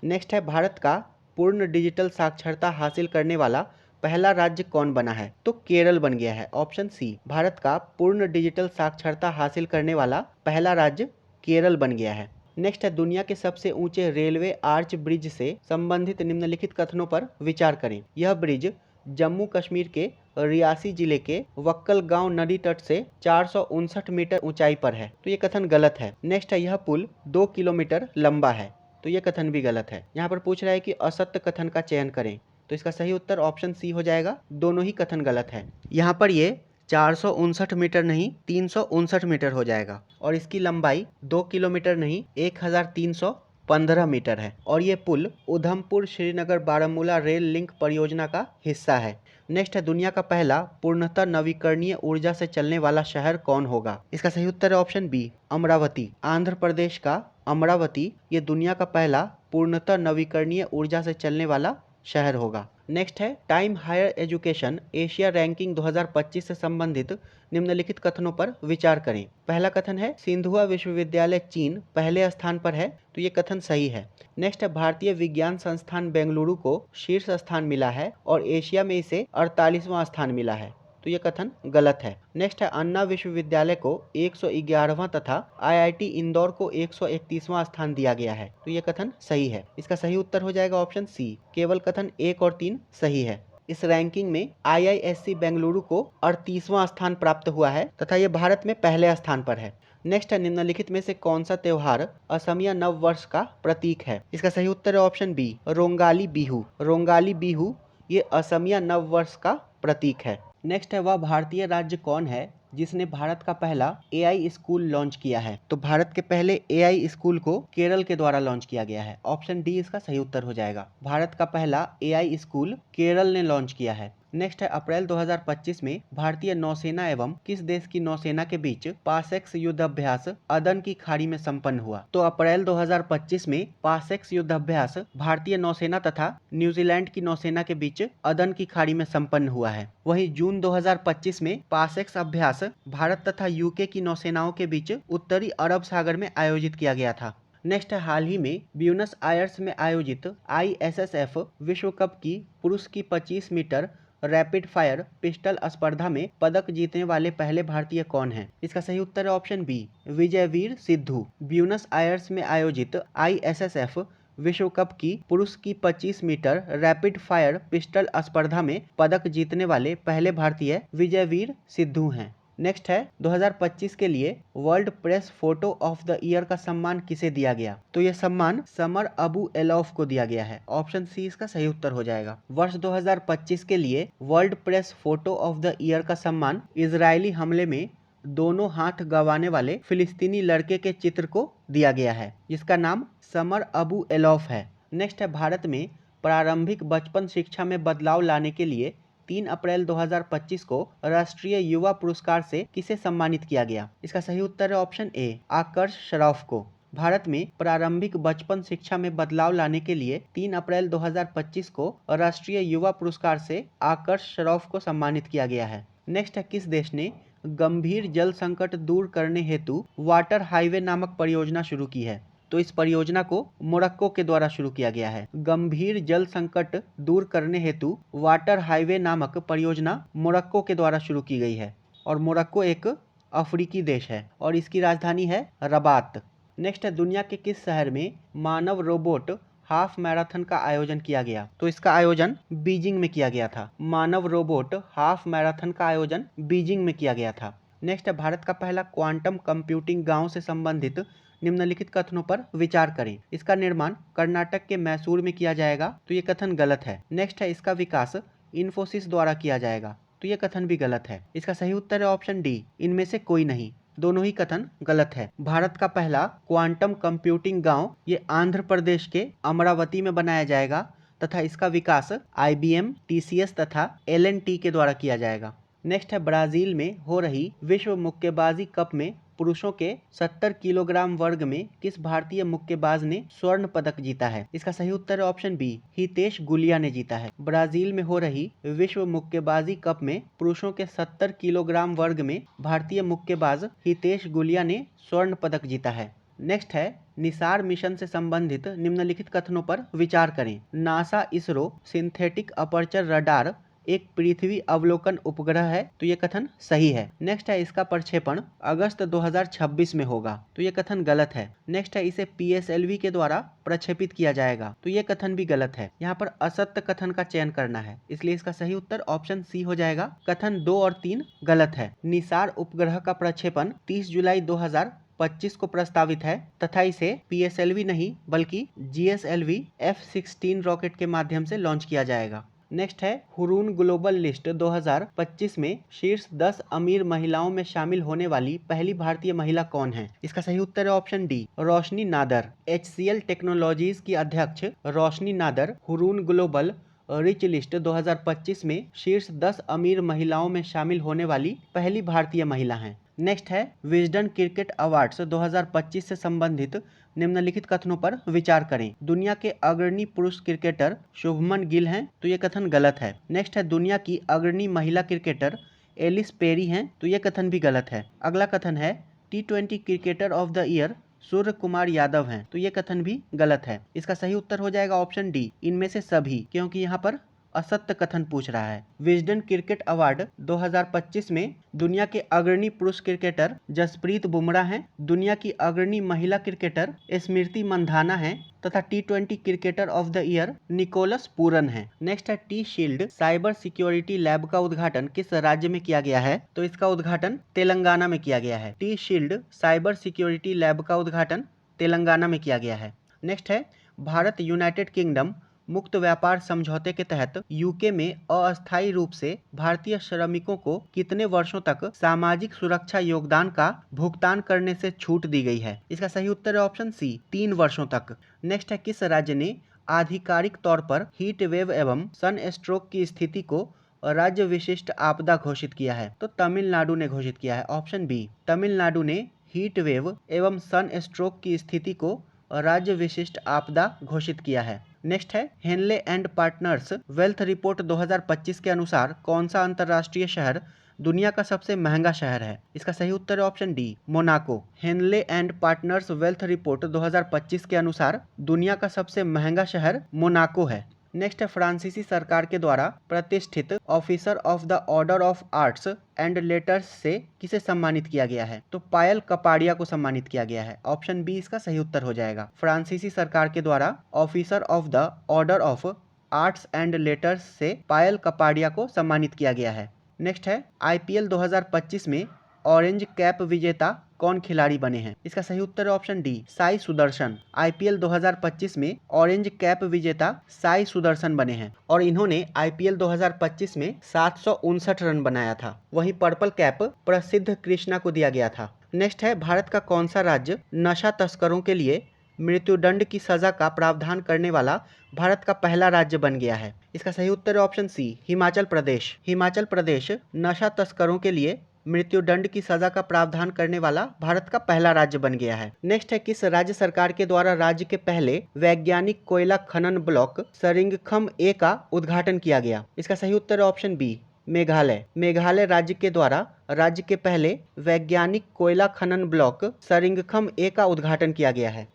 नेक्स्ट है, भारत का पूर्ण डिजिटल साक्षरता हासिल करने वाला पहला राज्य कौन बना है, तो केरल बन गया है। ऑप्शन सी, भारत का पूर्ण डिजिटल साक्षरता हासिल करने वाला पहला राज्य केरल बन गया है। नेक्स्ट है, दुनिया के सबसे ऊंचे रेलवे आर्च ब्रिज से संबंधित निम्नलिखित कथनों पर विचार करें। यह ब्रिज जम्मू कश्मीर के रियासी जिले के वक्कल गांव नदी तट से 459 मीटर ऊंचाई पर है, तो ये कथन गलत है। नेक्स्ट है, यह पुल 2 किलोमीटर लंबा है, तो ये कथन भी गलत है। यहाँ पर पूछ रहा है कि असत्य कथन का चयन करें, तो इसका सही उत्तर ऑप्शन सी हो जाएगा। दोनों ही कथन गलत है। यहाँ पर ये 459 मीटर नहीं 359 मीटर हो जाएगा और इसकी लंबाई 2 किलोमीटर नहीं 1315 मीटर है और ये पुल उधमपुर श्रीनगर बारामूला रेल लिंक परियोजना का हिस्सा है। नेक्स्ट है, दुनिया का पहला पूर्णतः नवीकरणीय ऊर्जा से चलने वाला शहर कौन होगा। इसका सही उत्तर है ऑप्शन बी, अमरावती। आंध्र प्रदेश का अमरावती ये दुनिया का पहला पूर्णतः नवीकरणीय ऊर्जा से चलने वाला शहर होगा। नेक्स्ट है, Time Higher Education Asia ranking 2025 से संबंधित निम्नलिखित कथनों पर विचार करें। पहला कथन है, सिंधुआ विश्वविद्यालय चीन पहले स्थान पर है, तो ये कथन सही है। नेक्स्ट है, भारतीय विज्ञान संस्थान बेंगलुरु को शीर्ष स्थान मिला है और एशिया में इसे 48वां स्थान मिला है, तो ये कथन गलत है। नेक्स्ट है, अन्ना विश्वविद्यालय को 111वां तथा आईआईटी इंदौर को 131वां स्थान दिया गया है, तो ये कथन सही है। इसका सही उत्तर हो जाएगा ऑप्शन सी। केवल कथन 1 और 3 सही है। इस रैंकिंग में आईआईएससी बेंगलुरु को 38वां स्थान प्राप्त हुआ है तथा ये भारत में पहले स्थान पर है। नेक्स्ट है, निम्नलिखित में से कौन सा त्योहार असमिया नव वर्ष का प्रतीक है। इसका सही उत्तर है ऑप्शन बी, रोंगाली बिहू। रोंगाली बिहू ये असमिया नव वर्ष का प्रतीक है। नेक्स्ट है, वह भारतीय राज्य कौन है जिसने भारत का पहला एआई स्कूल लॉन्च किया है, तो भारत के पहले एआई स्कूल को केरल के द्वारा लॉन्च किया गया है। ऑप्शन डी इसका सही उत्तर हो जाएगा। भारत का पहला एआई स्कूल केरल ने लॉन्च किया है। नेक्स्ट है, अप्रैल 2025 में भारतीय नौसेना एवं किस देश की नौसेना के बीच पासेक्स युद्धाभ्यास अदन की खाड़ी में संपन्न हुआ, तो अप्रैल 2025 में पासेक्स युद्धाभ्यास भारतीय नौसेना तथा न्यूजीलैंड की नौसेना के बीच अदन की खाड़ी में संपन्न हुआ है। वहीं जून 2025 में पासेक्स अभ्यास भारत तथा यूके की नौसेनाओं के बीच उत्तरी अरब सागर में आयोजित किया गया था। नेक्स्ट है, हाल ही में ब्यूनस आयर्स में आयोजित ISSF विश्व कप की पुरुष की 25 मीटर रैपिड फायर पिस्टल स्पर्धा में पदक जीतने वाले पहले भारतीय कौन हैं? इसका सही उत्तर है option B, Vijayveer Sidhu. Buenos Aires में आयोजित ISSF विश्व कप की पुरुष की 25 मीटर रैपिड फायर पिस्टल स्पर्धा में पदक जीतने वाले पहले भारतीय विजयवीर सिद्धू हैं। नेक्स्ट है, 2025 के लिए world press photo of the year का सम्मान किसे दिया गया, तो यह सम्मान समर अबू एलौफ को दिया गया है। ऑप्शन सी इसका सही उत्तर हो जाएगा। वर्ष 2025 के लिए world press photo of the year का सम्मान इजरायली हमले में दोनों हाथ गंवाने वाले फिलिस्तीनी लड़के के चित्र को दिया गया है जिसका नाम समर अबू एलौफ है। नेक्स्ट है, भारत में प्रारंभिक बचपन शिक्षा में बदलाव लाने के लिए 3 अप्रैल 2025 को राष्ट्रीय युवा पुरस्कार से किसे सम्मानित किया गया। इसका सही उत्तर है ऑप्शन ए, आकर्ष श्रॉफ को। भारत में प्रारंभिक बचपन शिक्षा में बदलाव लाने के लिए 3 अप्रैल 2025 को राष्ट्रीय युवा पुरस्कार से आकर्ष श्रॉफ को सम्मानित किया गया है। नेक्स्ट है किस देश ने गंभीर जल संकट दूर करने हेतु वाटर हाईवे नामक परियोजना शुरू की है? तो इस परियोजना को मोरक्को के द्वारा शुरू किया गया है। गंभीर जल संकट दूर करने हेतु वाटर हाईवे नामक परियोजना मोरक्को के द्वारा शुरू की गई है और मोरक्को एक अफ्रीकी देश है और इसकी राजधानी है रबात। नेक्स्ट है दुनिया के किस शहर में मानव रोबोट हाफ मैराथन का आयोजन किया गया? तो इसका आयोजन बीजिंग में किया गया था। मानव रोबोट हाफ मैराथन का आयोजन बीजिंग में किया गया था। नेक्स्ट है भारत का पहला क्वांटम कंप्यूटिंग गांव से संबंधित निम्नलिखित कथनों पर विचार करें। इसका निर्माण कर्नाटक के मैसूर में किया जाएगा, तो ये कथन गलत है। नेक्स्ट है इसका विकास इन्फोसिस द्वारा किया जाएगा, तो ये कथन भी गलत है। इसका सही उत्तर है ऑप्शन डी, इनमें से कोई नहीं। दोनों ही कथन गलत है। भारत का पहला क्वांटम कंप्यूटिंग गांव ये आंध्र प्रदेश के अमरावती में बनाया जाएगा तथा इसका विकास IBM, TCS तथा L&T के द्वारा किया जाएगा। नेक्स्ट है ब्राजील में हो रही विश्व मुक्केबाजी कप में पुरुषों के 70 किलोग्राम वर्ग में किस भारतीय मुक्केबाज ने स्वर्ण पदक जीता है? इसका सही उत्तर है ऑप्शन बी, हितेश गुलिया ने जीता है। ब्राजील में हो रही विश्व मुक्केबाजी कप में पुरुषों के 70 किलोग्राम वर्ग में भारतीय मुक्केबाज हितेश गुलिया ने स्वर्ण पदक जीता है। नेक्स्ट है निसार मिशन से संबंधित निम्नलिखित कथनों पर विचार करें। NASA ISRO synthetic aperture radar एक पृथ्वी अवलोकन उपग्रह है, तो ये कथन सही है। नेक्स्ट है इसका प्रक्षेपण अगस्त 2026 में होगा, तो ये कथन गलत है। नेक्स्ट है इसे PSLV के द्वारा प्रक्षेपित किया जाएगा, तो ये कथन भी गलत है। यहाँ पर असत्य कथन का चयन करना है, इसलिए इसका सही उत्तर ऑप्शन सी हो जाएगा। कथन 2 और 3 गलत है। निसार उपग्रह का प्रक्षेपण 30 जुलाई 2025 को प्रस्तावित है तथा इसे PSLV नहीं बल्कि GSLV F-16 रॉकेट के माध्यम से लॉन्च किया जाएगा। नेक्स्ट है हुरून ग्लोबल लिस्ट 2025 में शीर्ष 10 अमीर महिलाओं में शामिल होने वाली पहली भारतीय महिला कौन है? इसका सही उत्तर है option D, Roshni Nadar. HCL technologies की अध्यक्ष Roshni Nadar Hurun global rich list 2025 में शीर्ष 10 अमीर महिलाओं में शामिल होने वाली पहली भारतीय महिला हैं। नेक्स्ट है विजडन क्रिकेट अवार्ड्स 2025 से संबंधित निम्नलिखित कथनों पर विचार करें। दुनिया के अग्रणी पुरुष क्रिकेटर शुभमन गिल हैं, तो ये कथन गलत है। नेक्स्ट है दुनिया की अग्रणी महिला क्रिकेटर एलिस पेरी हैं, तो ये कथन भी गलत है। अगला कथन है T20 cricketer of the year Surya Kumar Yadav हैं, तो ये कथन भी गलत है। इसका सही उत्तर हो जाएगा ऑप्शन डी, इनमें से सभी, क्योंकि यहाँ पर असत्य कथन पूछ रहा है। विजडन क्रिकेट अवार्ड 2025 में दुनिया के अग्रणी पुरुष क्रिकेटर जसप्रीत बुमराह हैं, दुनिया की अग्रणी महिला क्रिकेटर स्मृति मंधाना हैं तथा T20 cricketer of the year Nicholas Pooran हैं। नेक्स्ट है T Shield cyber security lab का उद्घाटन किस राज्य में किया गया है? तो इसका उद्घाटन तेलंगाना में किया गया है। T Shield cyber security lab का उद्घाटन तेलंगाना में किया गया है। नेक्स्ट है भारत यूनाइटेड किंगडम मुक्त व्यापार समझौते के तहत UK में अस्थायी रूप से भारतीय श्रमिकों को कितने वर्षों तक सामाजिक सुरक्षा योगदान का भुगतान करने से छूट दी गई है? इसका सही उत्तर है ऑप्शन सी, 3 वर्षों तक। नेक्स्ट है किस राज्य ने आधिकारिक तौर पर हीट वेव एवं सन स्ट्रोक की स्थिति को राज्य विशिष्ट आपदा घोषित किया है? तो तमिलनाडु ने घोषित किया है, ऑप्शन बी। तमिलनाडु ने हीट वेव एवं सन स्ट्रोक की स्थिति को राज्य विशिष्ट आपदा घोषित किया है। नेक्स्ट है Henley and Partners wealth report 2025 के अनुसार कौन सा अंतर्राष्ट्रीय शहर दुनिया का सबसे महंगा शहर है? इसका सही उत्तर है option D, Monaco. Henley and Partners wealth report 2025 के अनुसार दुनिया का सबसे महंगा शहर मोनाको है। नेक्स्ट है फ्रांसीसी सरकार के द्वारा प्रतिष्ठित officer of the order of arts and letters से किसे सम्मानित किया गया है? तो पायल कपाडिया को सम्मानित किया गया है, ऑप्शन बी इसका सही उत्तर हो जाएगा। फ्रांसीसी सरकार के द्वारा officer of the order of arts and letters से पायल कपाडिया को सम्मानित किया गया है। नेक्स्ट है IPL 2025 में ऑरेंज कैप विजेता कौन खिलाड़ी बने हैं? इसका सही उत्तर है option D, Sai Sudarshan. IPL 2025 में ऑरेंज कैप विजेता साई सुदर्शन बने हैं और इन्होंने IPL 2025 में 759 रन बनाया था। वहीं पर्पल कैप प्रसिद्ध कृष्णा को दिया गया था। नेक्स्ट है भारत का कौन सा राज्य नशा तस्करों के लिए मृत्युदंड की सजा का प्रावधान करने वाला भारत का पहला राज्य बन गया है? इसका सही उत्तर है ऑप्शन सी, हिमाचल प्रदेश। हिमाचल प्रदेश नशा तस्करों के लिए मृत्युदंड की सजा का प्रावधान करने वाला भारत का पहला राज्य बन गया है। नेक्स्ट है किस राज्य सरकार के द्वारा राज्य के पहले वैज्ञानिक कोयला खनन ब्लॉक सरिंगखम A का उद्घाटन किया गया? इसका सही उत्तर है ऑप्शन बी, मेघालय। मेघालय राज्य के द्वारा राज्य के पहले वैज्ञानिक कोयला खनन ब्लॉक सरिंगखम ए का उद्घाटन किया गया है।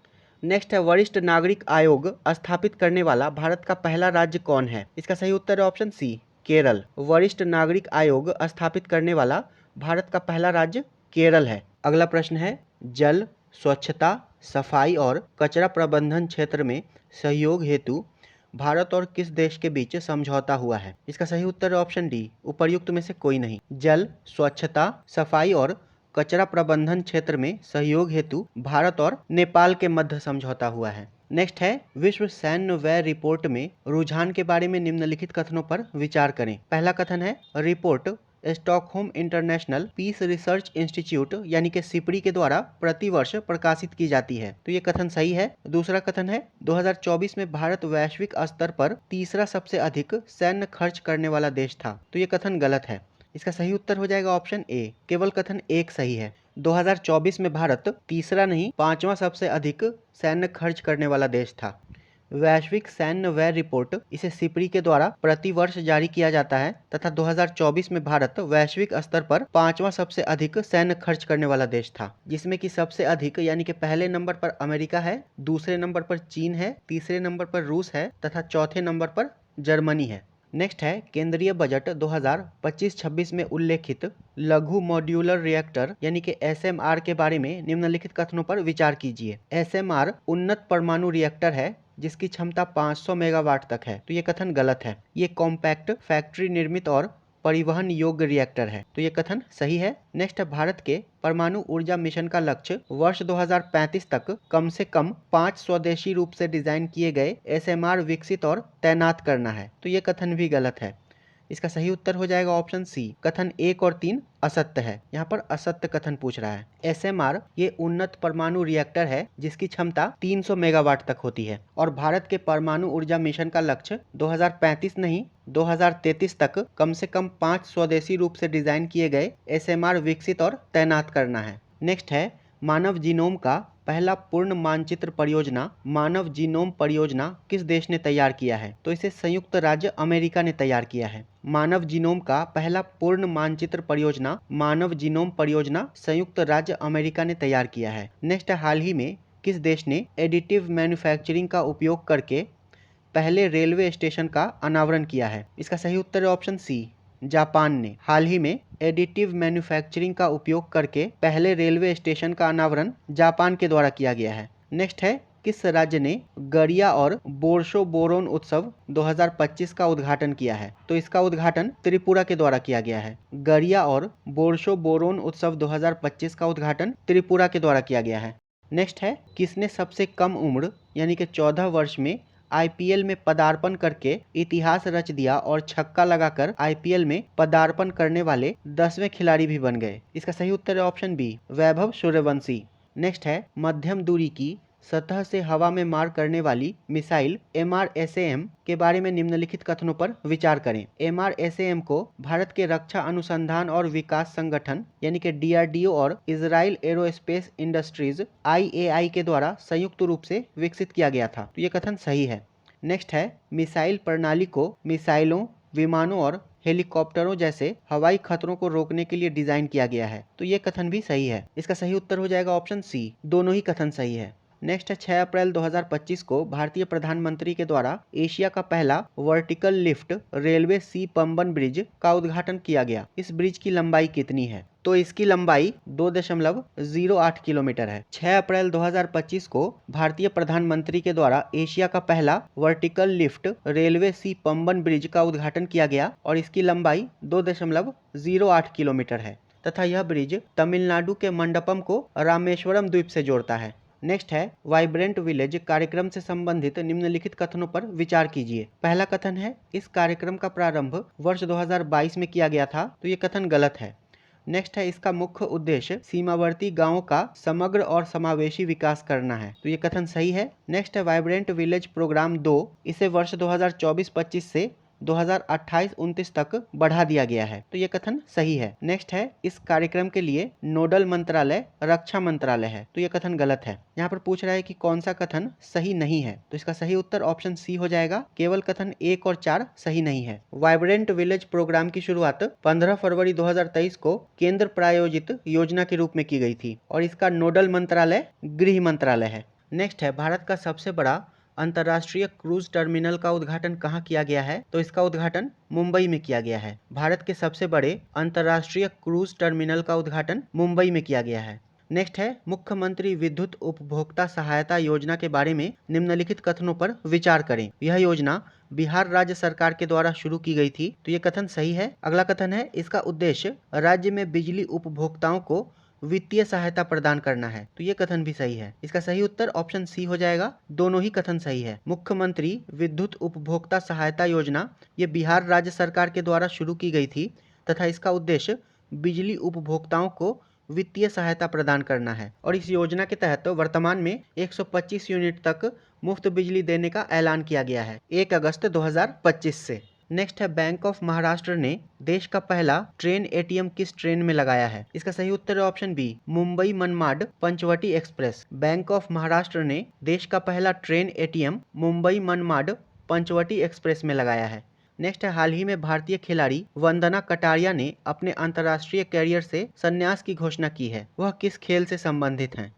नेक्स्ट है वरिष्ठ नागरिक आयोग स्थापित करने वाला भारत का पहला राज्य कौन है? इसका सही उत्तर है ऑप्शन सी, केरल। वरिष्ठ नागरिक आयोग स्थापित करने वाला भारत का पहला राज्य केरल है। अगला प्रश्न है जल, स्वच्छता, सफाई और कचरा प्रबंधन क्षेत्र में सहयोग हेतु भारत और किस देश के बीच समझौता हुआ है? इसका सही उत्तर है ऑप्शन डी, उपर्युक्त में से कोई नहीं। जल, स्वच्छता, सफाई और कचरा प्रबंधन क्षेत्र में सहयोग हेतु भारत और नेपाल के मध्य समझौता हुआ है। नेक्स्ट है विश्व सैन्य व्यय रिपोर्ट में रुझान के बारे में निम्नलिखित कथनों पर विचार करें। पहला कथन है report Stockholm International Peace Research Institute यानी कि सिपरी के द्वारा प्रतिवर्ष प्रकाशित की जाती है, तो ये कथन सही है। दूसरा कथन है 2024 में भारत वैश्विक स्तर पर तीसरा सबसे अधिक सैन्य खर्च करने वाला देश था, तो ये कथन गलत है। इसका सही उत्तर हो जाएगा ऑप्शन ए, केवल कथन एक सही है। 2024 में भारत तीसरा नहीं 5वां सबसे अधिक सैन्य खर्च करने वाला देश था। वैश्विक सैन्य व्यय रिपोर्ट इसे सिपरी के द्वारा प्रतिवर्ष जारी किया जाता है तथा 2024 में भारत वैश्विक स्तर पर 5वां सबसे अधिक सैन्य खर्च करने वाला देश था, जिसमें कि सबसे अधिक यानी कि पहले नंबर पर अमेरिका है, दूसरे नंबर पर चीन है, तीसरे नंबर पर रूस है तथा चौथे नंबर पर जर्मनी है। नेक्स्ट है केंद्रीय बजट 2025-26 में उल्लेखित लघु मॉड्यूलर रिएक्टर यानी कि SMR के बारे में निम्नलिखित कथनों पर विचार कीजिए। SMR उन्नत परमाणु रिएक्टर है जिसकी क्षमता 500 मेगावाट तक है, तो ये कथन गलत है। ये कॉम्पैक्ट फैक्ट्री निर्मित और परिवहन योग्य रिएक्टर है, तो ये कथन सही है। नेक्स्ट है भारत के परमाणु ऊर्जा मिशन का लक्ष्य वर्ष 2035 तक कम से कम 5 स्वदेशी रूप से डिजाइन किए गए SMR विकसित और तैनात करना है, तो ये कथन भी गलत है। इसका सही उत्तर हो जाएगा ऑप्शन सी, कथन 1 और 3 असत्य है। यहाँ पर असत्य कथन पूछ रहा है। SMR ये उन्नत परमाणु रिएक्टर है जिसकी क्षमता 300 मेगावाट तक होती है और भारत के परमाणु ऊर्जा मिशन का लक्ष्य 2035 नहीं 2033 तक कम से कम 5 स्वदेशी रूप से डिजाइन किए गए SMR विकसित और तैनात करना है। नेक्स्ट है मानव जीनोम का पहला पूर्ण मानचित्र परियोजना मानव जीनोम परियोजना किस देश ने तैयार किया है? तो इसे संयुक्त राज्य अमेरिका ने तैयार किया है। मानव जीनोम का पहला पूर्ण मानचित्र परियोजना मानव जीनोम परियोजना संयुक्त राज्य अमेरिका ने तैयार किया है। नेक्स्ट हाल ही में किस देश ने एडिटिव मैन्युफैक्चरिंग का उपयोग करके पहले रेलवे स्टेशन का अनावरण किया है? इसका सही उत्तर है ऑप्शन सी, जापान ने। हाल ही में एडिटिव मैन्युफैक्चरिंग का उपयोग करके पहले रेलवे स्टेशन का अनावरण जापान के द्वारा किया गया है। नेक्स्ट है किस राज्य ने गरिया और बोरशो बोरोन उत्सव 2025 का उद्घाटन किया है? तो इसका उद्घाटन त्रिपुरा के द्वारा किया गया है। गरिया और बोरशो बोरोन उत्सव 2025 का उद्घाटन त्रिपुरा के द्वारा किया गया है। नेक्स्ट है किसने सबसे कम उम्र यानी कि 14 वर्ष में IPL में पदार्पण करके इतिहास रच दिया और छक्का लगाकर IPL में पदार्पण करने वाले 10वें खिलाड़ी भी बन गए? इसका सही उत्तर है option B, Vaibhav Suryavanshi. Next है मध्यम दूरी की सतह से हवा में मार करने वाली मिसाइल MRSAM के बारे में निम्नलिखित कथनों पर विचार करें। MRSAM को भारत के रक्षा अनुसंधान और विकास संगठन यानी कि DRDO और इजराइल एरोस्पेस इंडस्ट्रीज IAI के द्वारा संयुक्त रूप से विकसित किया गया था, तो ये कथन सही है। नेक्स्ट है मिसाइल प्रणाली को मिसाइलों, विमानों और हेलीकॉप्टरों जैसे हवाई खतरों को रोकने के लिए डिजाइन किया गया है, तो ये कथन भी सही है। इसका सही उत्तर हो जाएगा ऑप्शन सी, दोनों ही कथन सही है। नेक्स्ट है 6 अप्रैल 2025 को भारतीय प्रधानमंत्री के द्वारा एशिया का पहला वर्टिकल लिफ्ट रेलवे सी पंबन ब्रिज का उद्घाटन किया गया। इस ब्रिज की लंबाई कितनी है? तो इसकी लंबाई 2.08 किलोमीटर है। 6 अप्रैल 2025 को भारतीय प्रधानमंत्री के द्वारा एशिया का पहला वर्टिकल लिफ्ट रेलवे सी पंबन ब्रिज का उद्घाटन किया गया और इसकी लंबाई 2.08 किलोमीटर है तथा यह ब्रिज तमिलनाडु के मंडपम को रामेश्वरम द्वीप से जोड़ता है। नेक्स्ट है वाइब्रेंट विलेज कार्यक्रम से संबंधित निम्नलिखित कथनों पर विचार कीजिए। पहला कथन है इस कार्यक्रम का प्रारंभ वर्ष 2022 में किया गया था, तो ये कथन गलत है। नेक्स्ट है इसका मुख्य उद्देश्य सीमावर्ती गांवों का समग्र और समावेशी विकास करना है, तो ये कथन सही है। नेक्स्ट है वाइब्रेंट विलेज प्रोग्राम 2 इसे वर्ष 2024-25 से 2028-29 तक बढ़ा दिया गया है। तो ये कथन सही है। नेक्स्ट है, इस कार्यक्रम के लिए नोडल मंत्रालय रक्षा मंत्रालय है। तो ये कथन गलत है। यहाँ पर पूछ रहा है कि कौन सा कथन सही नहीं है, तो इसका सही उत्तर ऑप्शन सी हो जाएगा। केवल कथन 1 और 4 सही नहीं है। वाइब्रेंट विलेज प्रोग्राम की शुरुआत 15 फरवरी 2023 को केंद्र प्रायोजित योजना के रूप में की गई थी और इसका नोडल मंत्रालय गृह मंत्रालय है। नेक्स्ट है, भारत का सबसे बड़ा अंतर्राष्ट्रीय क्रूज टर्मिनल का उद्घाटन कहाँ किया गया है? तो इसका उद्घाटन मुंबई में किया गया है। भारत के सबसे बड़े अंतर्राष्ट्रीय क्रूज टर्मिनल का उद्घाटन मुंबई में किया गया है। नेक्स्ट है, मुख्यमंत्री विद्युत उपभोक्ता सहायता योजना के बारे में निम्नलिखित कथनों पर विचार करें। यह योजना बिहार राज्य सरकार के द्वारा शुरू की गई थी। तो ये कथन सही है। अगला कथन है, इसका उद्देश्य राज्य में बिजली उपभोक्ताओं को वित्तीय सहायता प्रदान करना है। तो ये कथन भी सही है। इसका सही उत्तर ऑप्शन सी हो जाएगा। दोनों ही कथन सही है। मुख्यमंत्री विद्युत उपभोक्ता सहायता योजना ये बिहार राज्य सरकार के द्वारा शुरू की गई थी तथा इसका उद्देश्य बिजली उपभोक्ताओं को वित्तीय सहायता प्रदान करना है और इस योजना के तहत वर्तमान में 125 यूनिट तक मुफ्त बिजली देने का ऐलान किया गया है 1 अगस्त 2025 से। नेक्स्ट है, बैंक ऑफ महाराष्ट्र ने देश का पहला ट्रेन एटीएम किस ट्रेन में लगाया है? इसका सही उत्तर है option B, Mumbai Manmad Panchavati Express. Bank of Maharashtra ने देश का पहला train ATM Mumbai Manmad Panchavati Express में लगाया है। नेक्स्ट है, हाल ही में भारतीय खिलाड़ी वंदना कटारिया ने अपने अंतर्राष्ट्रीय कैरियर से संन्यास की घोषणा की है। वह किस खेल से संबंधित हैं?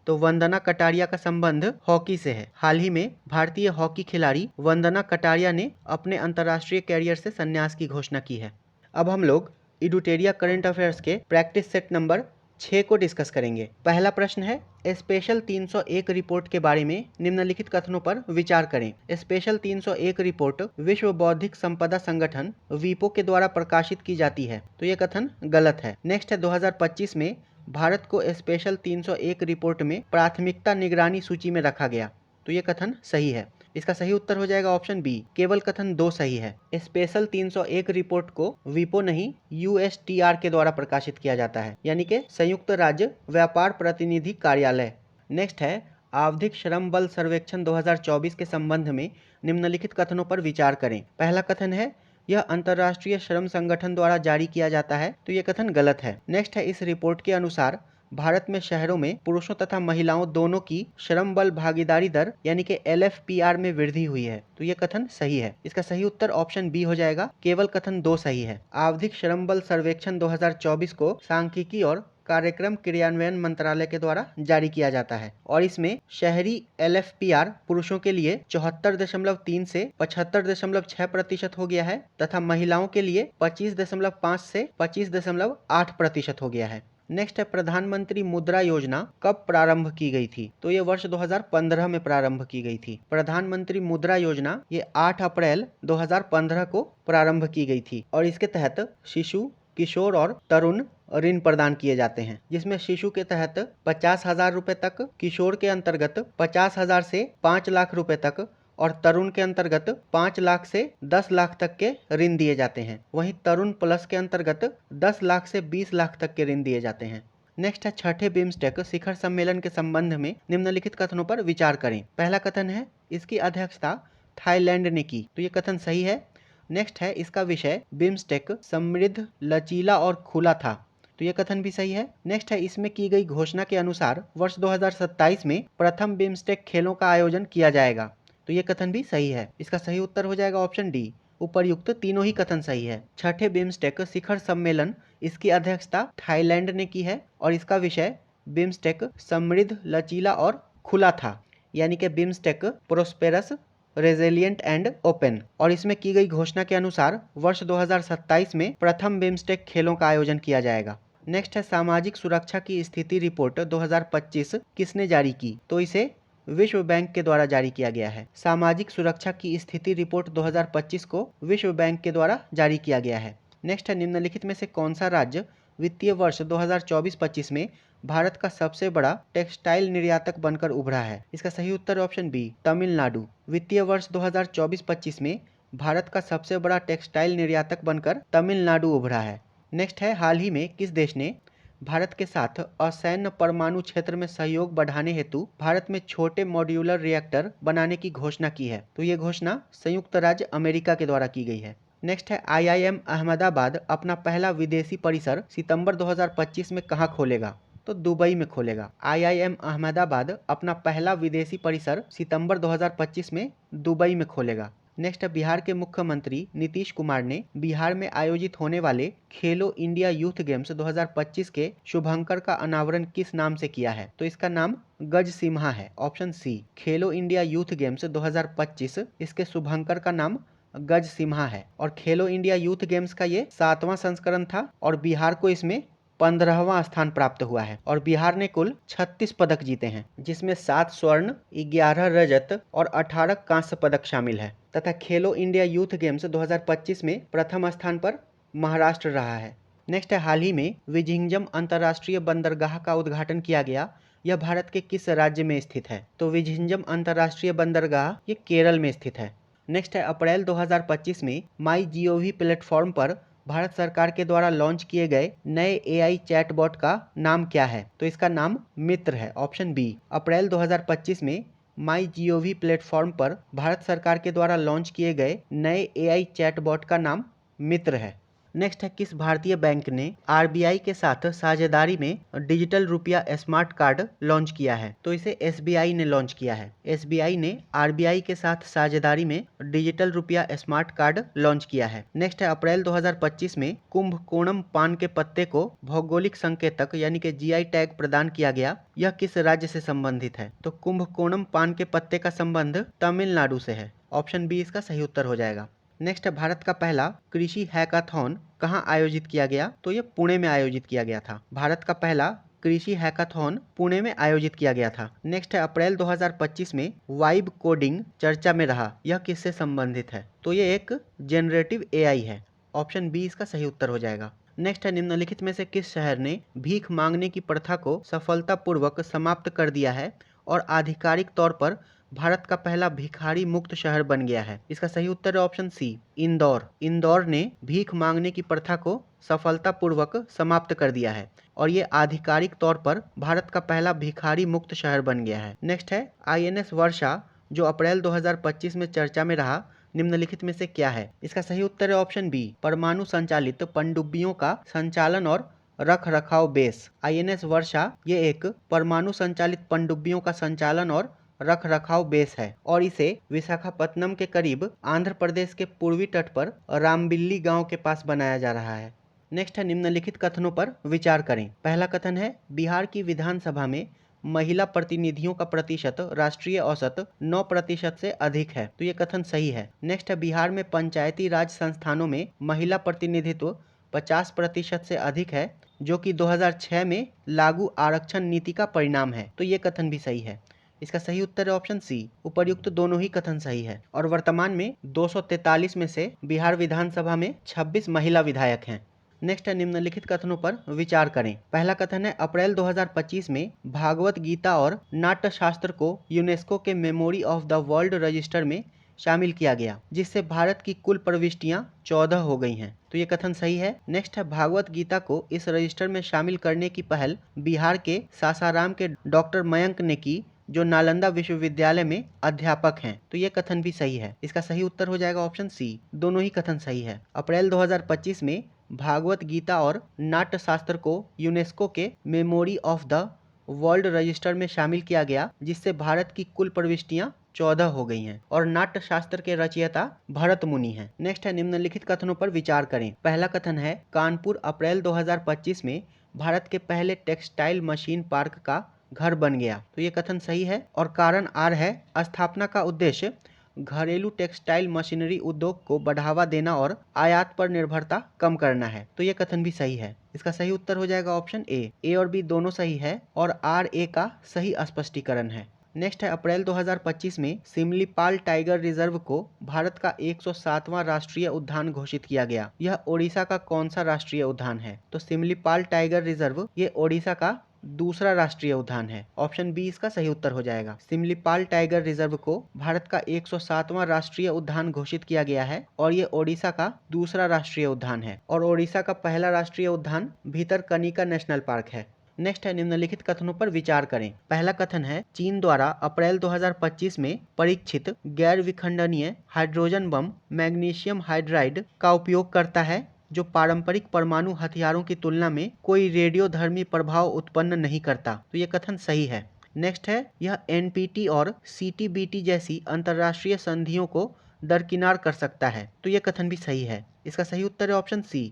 तो वंदना कटारिया का संबंध हॉकी से है। हाल ही में भारतीय हॉकी खिलाड़ी वंदना कटारिया ने अपने अंतर्राष्ट्रीय कैरियर से संन्यास की घोषणा की है। अब हम लोग इडुटेरिया करंट अफेयर्स के प्रैक्टिस सेट नंबर 6 को डिस्कस करेंगे। पहला प्रश्न है, स्पेशल 301 रिपोर्ट के बारे में निम्नलिखित कथनों पर विचार करें। स्पेशल 301 रिपोर्ट विश्व बौद्धिक संपदा संगठन वीपो के द्वारा प्रकाशित की जाती है। तो ये कथन गलत है। नेक्स्ट है, 2025 में भारत को स्पेशल 301 रिपोर्ट में प्राथमिकता निगरानी सूची में रखा गया। तो ये कथन सही है। इसका सही उत्तर हो जाएगा ऑप्शन बी, केवल कथन 2 सही है। स्पेशल 301 रिपोर्ट को वीपो नहीं यूएसटीआर के द्वारा प्रकाशित किया जाता है, यानी कि संयुक्त राज्य व्यापार प्रतिनिधि कार्यालय। नेक्स्ट है, आवधिक श्रम बल सर्वेक्षण 2024 के संबंध में निम्नलिखित कथनों पर विचार करें। पहला कथन है, यह अंतर्राष्ट्रीय श्रम संगठन द्वारा जारी किया जाता है। तो ये कथन गलत है। नेक्स्ट है, इस रिपोर्ट के अनुसार भारत में शहरों में पुरुषों तथा महिलाओं दोनों की श्रम बल भागीदारी दर यानी कि LFPR में वृद्धि हुई है। तो ये कथन सही है। इसका सही उत्तर ऑप्शन बी हो जाएगा। केवल कथन 2 सही है। आवधिक श्रम बल सर्वेक्षण 2024 को सांख्यिकी और कार्यक्रम क्रियान्वयन मंत्रालय के द्वारा जारी किया जाता है और इसमें शहरी LFPR पुरुषों के लिए 74.3 से 75.6% हो गया है तथा महिलाओं के लिए 25.5 से 25.8% हो गया है। नेक्स्ट है, प्रधानमंत्री मुद्रा योजना कब प्रारंभ की गई थी? तो ये वर्ष 2015 में प्रारंभ की गई थी। प्रधानमंत्री मुद्रा योजना ये 8 अप्रैल 2015 को प्रारंभ की गई थी और इसके तहत शिशु, किशोर और तरुण ऋण प्रदान किए जाते हैं, जिसमें शिशु के तहत 50,000 रुपए तक, किशोर के अंतर्गत 50,000 से 5 लाख रुपए तक और तरुण के अंतर्गत 5 लाख से 10 लाख तक के ऋण दिए जाते हैं। वहीं तरुण प्लस के अंतर्गत 10 लाख से 20 लाख तक के ऋण दिए जाते हैं। नेक्स्ट है, छठे बिम्स्टेक शिखर सम्मेलन के संबंध में निम्नलिखित कथनों पर विचार करें। पहला कथन है, इसकी अध्यक्षता थाईलैंड ने की। तो ये कथन सही है। नेक्स्ट है, इसका विषय बिम्स्टेक समृद्ध, लचीला और खुला था। तो ये कथन भी सही है। नेक्स्ट है, इसमें की गई घोषणा के अनुसार वर्ष 2027 में प्रथम बिम्स्टेक खेलों का आयोजन किया जाएगा। तो ये कथन भी सही है। इसका सही उत्तर हो जाएगा ऑप्शन डी। उपर्युक्त तीनों ही कथन सही है। छठे बिम्स्टेक शिखर सम्मेलन इसकी अध्यक्षता थाईलैंड ने की है और इसका विषय बिम्स्टेक समृद्ध, लचीला और खुला था, यानी कि BIMSTEC prosperous, resilient and open. और इसमें की गई घोषणा के अनुसार वर्ष 2027 में प्रथम बिम्स्टेक खेलों का आयोजन किया जाएगा। नेक्स्ट है, सामाजिक सुरक्षा की स्थिति रिपोर्ट 2025 किसने जारी की? तो इसे विश्व बैंक के द्वारा जारी किया गया है। सामाजिक सुरक्षा की स्थिति रिपोर्ट 2025 को विश्व बैंक के द्वारा जारी किया गया है। नेक्स्ट है, निम्नलिखित में से कौन सा राज्य वित्तीय वर्ष 2024-25 में भारत का सबसे बड़ा टेक्सटाइल निर्यातक बनकर उभरा है? इसका सही उत्तर ऑप्शन बी, तमिलनाडु। वित्तीय वर्ष 2024-25 में भारत का सबसे बड़ा टेक्सटाइल निर्यातक बनकर तमिलनाडु उभरा है। नेक्स्ट है, हाल ही में किस देश ने भारत के साथ असैन्य परमाणु क्षेत्र में सहयोग बढ़ाने हेतु भारत में छोटे मॉड्यूलर रिएक्टर बनाने की घोषणा की है। तो ये घोषणा संयुक्त राज्य अमेरिका के द्वारा की गई है। नेक्स्ट है IIM अहमदाबाद अपना पहला विदेशी परिसर सितंबर 2025 में कहाँ खोलेगा? तो दुबई में खोलेगा। IIM अहमदाबाद अपना पहला विदेशी परिसर सितंबर 2025 में दुबई में खोलेगा। नेक्स्ट है बिहार के मुख्यमंत्री नीतीश कुमार ने बिहार में आयोजित होने वाले खेलो इंडिया यूथ गेम्स 2025 के शुभंकर का अनावरण किस नाम से किया है? तो इसका नाम गज सिम्हा है। ऑप्शन सी, खेलो इंडिया यूथ गेम्स 2025 इसके शुभंकर का नाम गज सिम्हा है। और खेलो इंडिया यूथ गेम्स का ये 7वां संस्करण था और बिहार को इसमें 15वां स्थान प्राप्त हुआ है। और बिहार ने कुल 36 पदक जीते हैं, जिसमें 7 स्वर्ण, 11 रजत और 18 कांस्य पदक शामिल है। तथा खेलो इंडिया यूथ गेम्स 2025 में प्रथम स्थान पर महाराष्ट्र रहा है। नेक्स्ट है हाल ही में विझिंजम अंतर्राष्ट्रीय बंदरगाह का उद्घाटन किया गया। यह भारत के किस राज्य में स्थित है? तो विझिंजम अंतर्राष्ट्रीय बंदरगाह ये केरल में स्थित है। नेक्स्ट है अप्रैल 2025 में MyGov प्लेटफॉर्म पर भारत सरकार के द्वारा लॉन्च किए गए नए AI चैटबॉट का नाम क्या है? तो इसका नाम मित्र है। ऑप्शन बी, अप्रैल 2025 में MyGov प्लेटफॉर्म पर भारत सरकार के द्वारा लॉन्च किए गए नए AI चैटबॉट का नाम मित्र है। नेक्स्ट है किस भारतीय बैंक ने RBI के साथ साझेदारी में डिजिटल रुपया स्मार्ट कार्ड लॉन्च किया है? तो इसे SBI ने लॉन्च किया है। SBI ने RBI के साथ साझेदारी में डिजिटल रुपया स्मार्ट कार्ड लॉन्च किया है। नेक्स्ट है अप्रैल 2025 में कुंभकोणम पान के पत्ते को भौगोलिक संकेतक यानी कि GI टैग प्रदान किया गया। यह किस राज्य से संबंधित है? तो कुंभकोणम पान के पत्ते का संबंध तमिलनाडु से है। ऑप्शन बी इसका सही उत्तर हो जाएगा। नेक्स्ट है भारत का पहला कृषि हैकाथॉन कहाँ आयोजित किया गया? तो ये पुणे में आयोजित किया गया था। भारत का पहला कृषि हैकाथॉन पुणे में आयोजित किया गया था। नेक्स्ट है अप्रैल 2025 में वाइब कोडिंग चर्चा में रहा। यह किससे संबंधित है? तो ये एक जनरेटिव AI है। ऑप्शन बी इसका सही उत्तर हो जाएगा। नेक्स्ट है निम्नलिखित में से किस शहर ने भीख मांगने की प्रथा को सफलतापूर्वक समाप्त कर दिया है और आधिकारिक तौर पर भारत का पहला भिखारी मुक्त शहर बन गया है? इसका सही उत्तर है ऑप्शन सी, इंदौर। इंदौर ने भीख मांगने की प्रथा को सफलतापूर्वक समाप्त कर दिया है और ये आधिकारिक तौर पर भारत का पहला भिखारी मुक्त शहर बन गया है। नेक्स्ट है INS वर्षा जो अप्रैल 2025 में चर्चा में रहा, निम्नलिखित में से क्या है? इसका सही उत्तर है ऑप्शन बी, परमाणु संचालित पनडुब्बियों का संचालन और रख रखाव बेस। INS वर्षा ये एक परमाणु संचालित पनडुब्बियों का संचालन और रख रखाव बेस है और इसे विशाखापत्तनम के करीब आंध्र प्रदेश के पूर्वी तट पर रामबिल्ली गांव के पास बनाया जा रहा है। नेक्स्ट है निम्नलिखित कथनों पर विचार करें। पहला कथन है बिहार की विधानसभा में महिला प्रतिनिधियों का प्रतिशत राष्ट्रीय औसत 9% से अधिक है। तो ये कथन सही है। नेक्स्ट है बिहार में पंचायती राज संस्थानों में महिला प्रतिनिधित्व 50% से अधिक है, जो कि 2006 में लागू आरक्षण नीति का परिणाम है। तो ये कथन भी सही है। इसका सही उत्तर है ऑप्शन सी, उपर्युक्त दोनों ही कथन सही है। और वर्तमान में 243 में से बिहार विधानसभा में 26 महिला विधायक हैं। नेक्स्ट है निम्नलिखित कथनों पर विचार करें। पहला कथन है अप्रैल 2025 में भागवत गीता और नाट्य शास्त्र को यूनेस्को के memory of the world register में शामिल किया गया, जिससे भारत की कुल प्रविष्टियां 14 हो गई हैं। तो ये कथन सही है। नेक्स्ट है भागवत गीता को इस रजिस्टर में शामिल करने की पहल बिहार के सासाराम के डॉक्टर मयंक ने की, जो नालंदा विश्वविद्यालय में अध्यापक हैं। तो ये कथन भी सही है। इसका सही उत्तर हो जाएगा ऑप्शन सी, दोनों ही कथन सही है। अप्रैल 2025 में भागवत गीता और नाट्य शास्त्र को यूनेस्को के memory of the world register में शामिल किया गया, जिससे भारत की कुल प्रविष्टियां 14 हो गई हैं और नाट्य शास्त्र के रचयिता भरत मुनि हैं। नेक्स्ट है निम्नलिखित कथनों पर विचार करें। पहला कथन है कानपुर अप्रैल 2025 में भारत के पहले टेक्सटाइल मशीन पार्क का घर बन गया। तो ये कथन सही है और कारण आर है स्थापना का उद्देश्य घरेलू टेक्सटाइल मशीनरी उद्योग को बढ़ावा देना और आयात पर निर्भरता कम करना है। तो ये कथन भी सही है। इसका सही उत्तर हो जाएगा ऑप्शन ए और बी दोनों सही है और RA का सही स्पष्टीकरण है। नेक्स्ट है अप्रैल 2025 में सिमलीपाल टाइगर रिजर्व को भारत का 107वां राष्ट्रीय उद्यान घोषित किया गया। यह ओडिशा का कौन सा राष्ट्रीय उद्यान है? तो सिमलीपाल टाइगर रिजर्व ये ओडिशा का दूसरा राष्ट्रीय उद्यान है। ऑप्शन बी इसका सही उत्तर हो जाएगा। सिमलीपाल टाइगर रिजर्व को भारत का 107वां राष्ट्रीय उद्यान घोषित किया गया है और ये ओडिशा का दूसरा राष्ट्रीय उद्यान है और ओडिशा का पहला राष्ट्रीय उद्यान भितरकनिका नेशनल पार्क है। नेक्स्ट है निम्नलिखित कथनों पर विचार करें। पहला कथन है चीन द्वारा अप्रैल 2025 में परीक्षित गैर विखंडनीय हाइड्रोजन बम मैग्नीशियम हाइड्राइड का उपयोग करता है जो पारंपरिक परमाणु हथियारों की तुलना में कोई रेडियोधर्मी प्रभाव उत्पन्न नहीं करता। तो ये कथन सही है। नेक्स्ट है यह एनपीटी और सीटीबीटी जैसी अंतर्राष्ट्रीय संधियों को दरकिनार कर सकता है। तो ये कथन भी सही है। इसका सही उत्तर है ऑप्शन सी।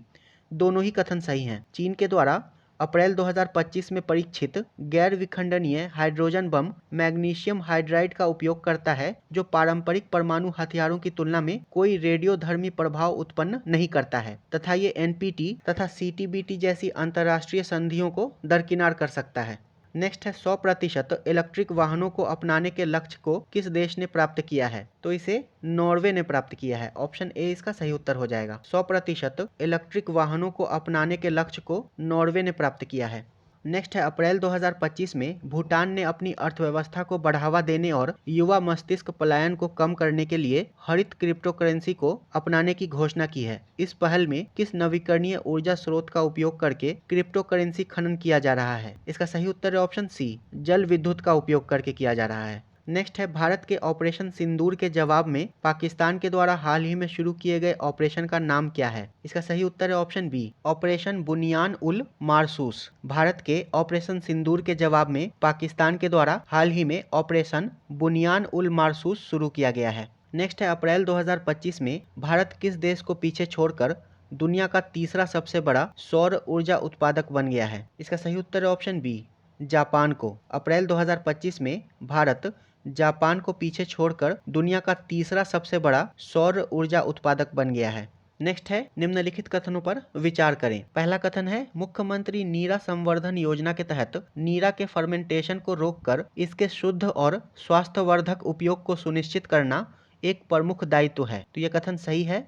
दोनों ही कथन सही हैं। चीन के द्वारा अप्रैल 2025 में परीक्षित गैर विखंडनीय हाइड्रोजन बम मैग्नीशियम हाइड्राइड का उपयोग करता है जो पारंपरिक परमाणु हथियारों की तुलना में कोई रेडियोधर्मी प्रभाव उत्पन्न नहीं करता है तथा ये एनपीटी तथा सीटीबीटी जैसी अंतर्राष्ट्रीय संधियों को दरकिनार कर सकता है। नेक्स्ट है 100% इलेक्ट्रिक वाहनों को अपनाने के लक्ष्य को किस देश ने प्राप्त किया है। तो इसे नॉर्वे ने प्राप्त किया है। ऑप्शन ए इसका सही उत्तर हो जाएगा। 100% इलेक्ट्रिक वाहनों को अपनाने के लक्ष्य को नॉर्वे ने प्राप्त किया है। नेक्स्ट है अप्रैल 2025 में भूटान ने अपनी अर्थव्यवस्था को बढ़ावा देने और युवा मस्तिष्क पलायन को कम करने के लिए हरित क्रिप्टो करेंसी को अपनाने की घोषणा की है। इस पहल में किस नवीकरणीय ऊर्जा स्रोत का उपयोग करके क्रिप्टो करेंसी खनन किया जा रहा है। इसका सही उत्तर है ऑप्शन सी। जल विद्युत का उपयोग करके किया जा रहा है। नेक्स्ट है भारत के ऑपरेशन सिंदूर के जवाब में पाकिस्तान के द्वारा हाल ही में शुरू किए गए ऑपरेशन का नाम क्या है। इसका सही उत्तर है ऑप्शन बी। ऑपरेशन बुनियान उल मारसूस। भारत के ऑपरेशन सिंदूर के जवाब में पाकिस्तान के द्वारा हाल ही में ऑपरेशन बुनियान उल मारसूस शुरू किया गया है। नेक्स्ट है अप्रैल 2025 में भारत किस देश को पीछे छोड़कर दुनिया का तीसरा सबसे बड़ा सौर ऊर्जा उत्पादक बन गया है। इसका सही उत्तर है ऑप्शन बी। जापान को। अप्रैल 2025 में भारत जापान को पीछे छोड़कर दुनिया का तीसरा सबसे बड़ा सौर ऊर्जा उत्पादक बन गया है। नेक्स्ट है निम्नलिखित कथनों पर विचार करें। पहला कथन है मुख्यमंत्री नीरा संवर्धन योजना के तहत नीरा के फर्मेंटेशन को रोककर इसके शुद्ध और स्वास्थ्यवर्धक उपयोग को सुनिश्चित करना एक प्रमुख दायित्व है। तो यह कथन सही है।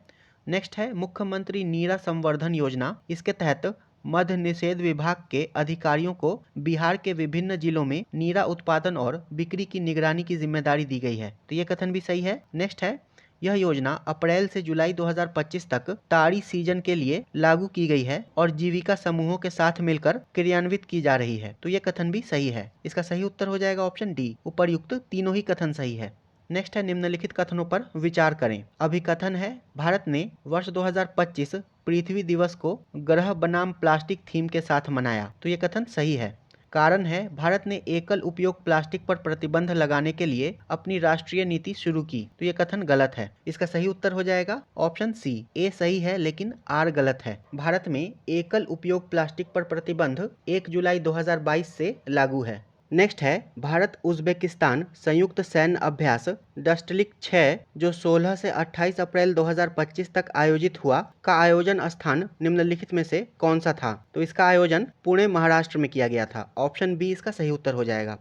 नेक्स्ट है मुख्यमंत्री नीरा संवर्धन योजना, इसके तहत मद्य निषेध विभाग के अधिकारियों को बिहार के विभिन्न जिलों में नीरा उत्पादन और बिक्री की निगरानी की जिम्मेदारी दी गई है। तो ये कथन भी सही है। नेक्स्ट है यह योजना अप्रैल से जुलाई 2025 तक ताड़ी सीजन के लिए लागू की गई है और जीविका समूहों के साथ मिलकर क्रियान्वित की जा रही है। तो ये कथन भी सही है। इसका सही उत्तर हो जाएगा ऑप्शन डी। उपर्युक्त तीनों ही कथन सही है। नेक्स्ट है निम्नलिखित कथनों पर विचार करें। अभिकथन है भारत ने वर्ष 2025 पृथ्वी दिवस को ग्रह बनाम प्लास्टिक थीम के साथ मनाया। तो ये कथन सही है। कारण है भारत ने एकल उपयोग प्लास्टिक पर प्रतिबंध लगाने के लिए अपनी राष्ट्रीय नीति शुरू की। तो ये कथन गलत है। इसका सही उत्तर हो जाएगा ऑप्शन सी। ए सही है लेकिन आर गलत है। भारत में एकल उपयोग प्लास्टिक पर प्रतिबंध 1 जुलाई 2022 से लागू है। नेक्स्ट है भारत उज्बेकिस्तान संयुक्त सैन्य अभ्यास डस्टलिक 6 जो 16 से 28 अप्रैल 2025 तक आयोजित हुआ का आयोजन स्थान निम्नलिखित में से कौन सा था। तो इसका आयोजन पुणे महाराष्ट्र में किया गया था। ऑप्शन बी इसका सही उत्तर हो जाएगा।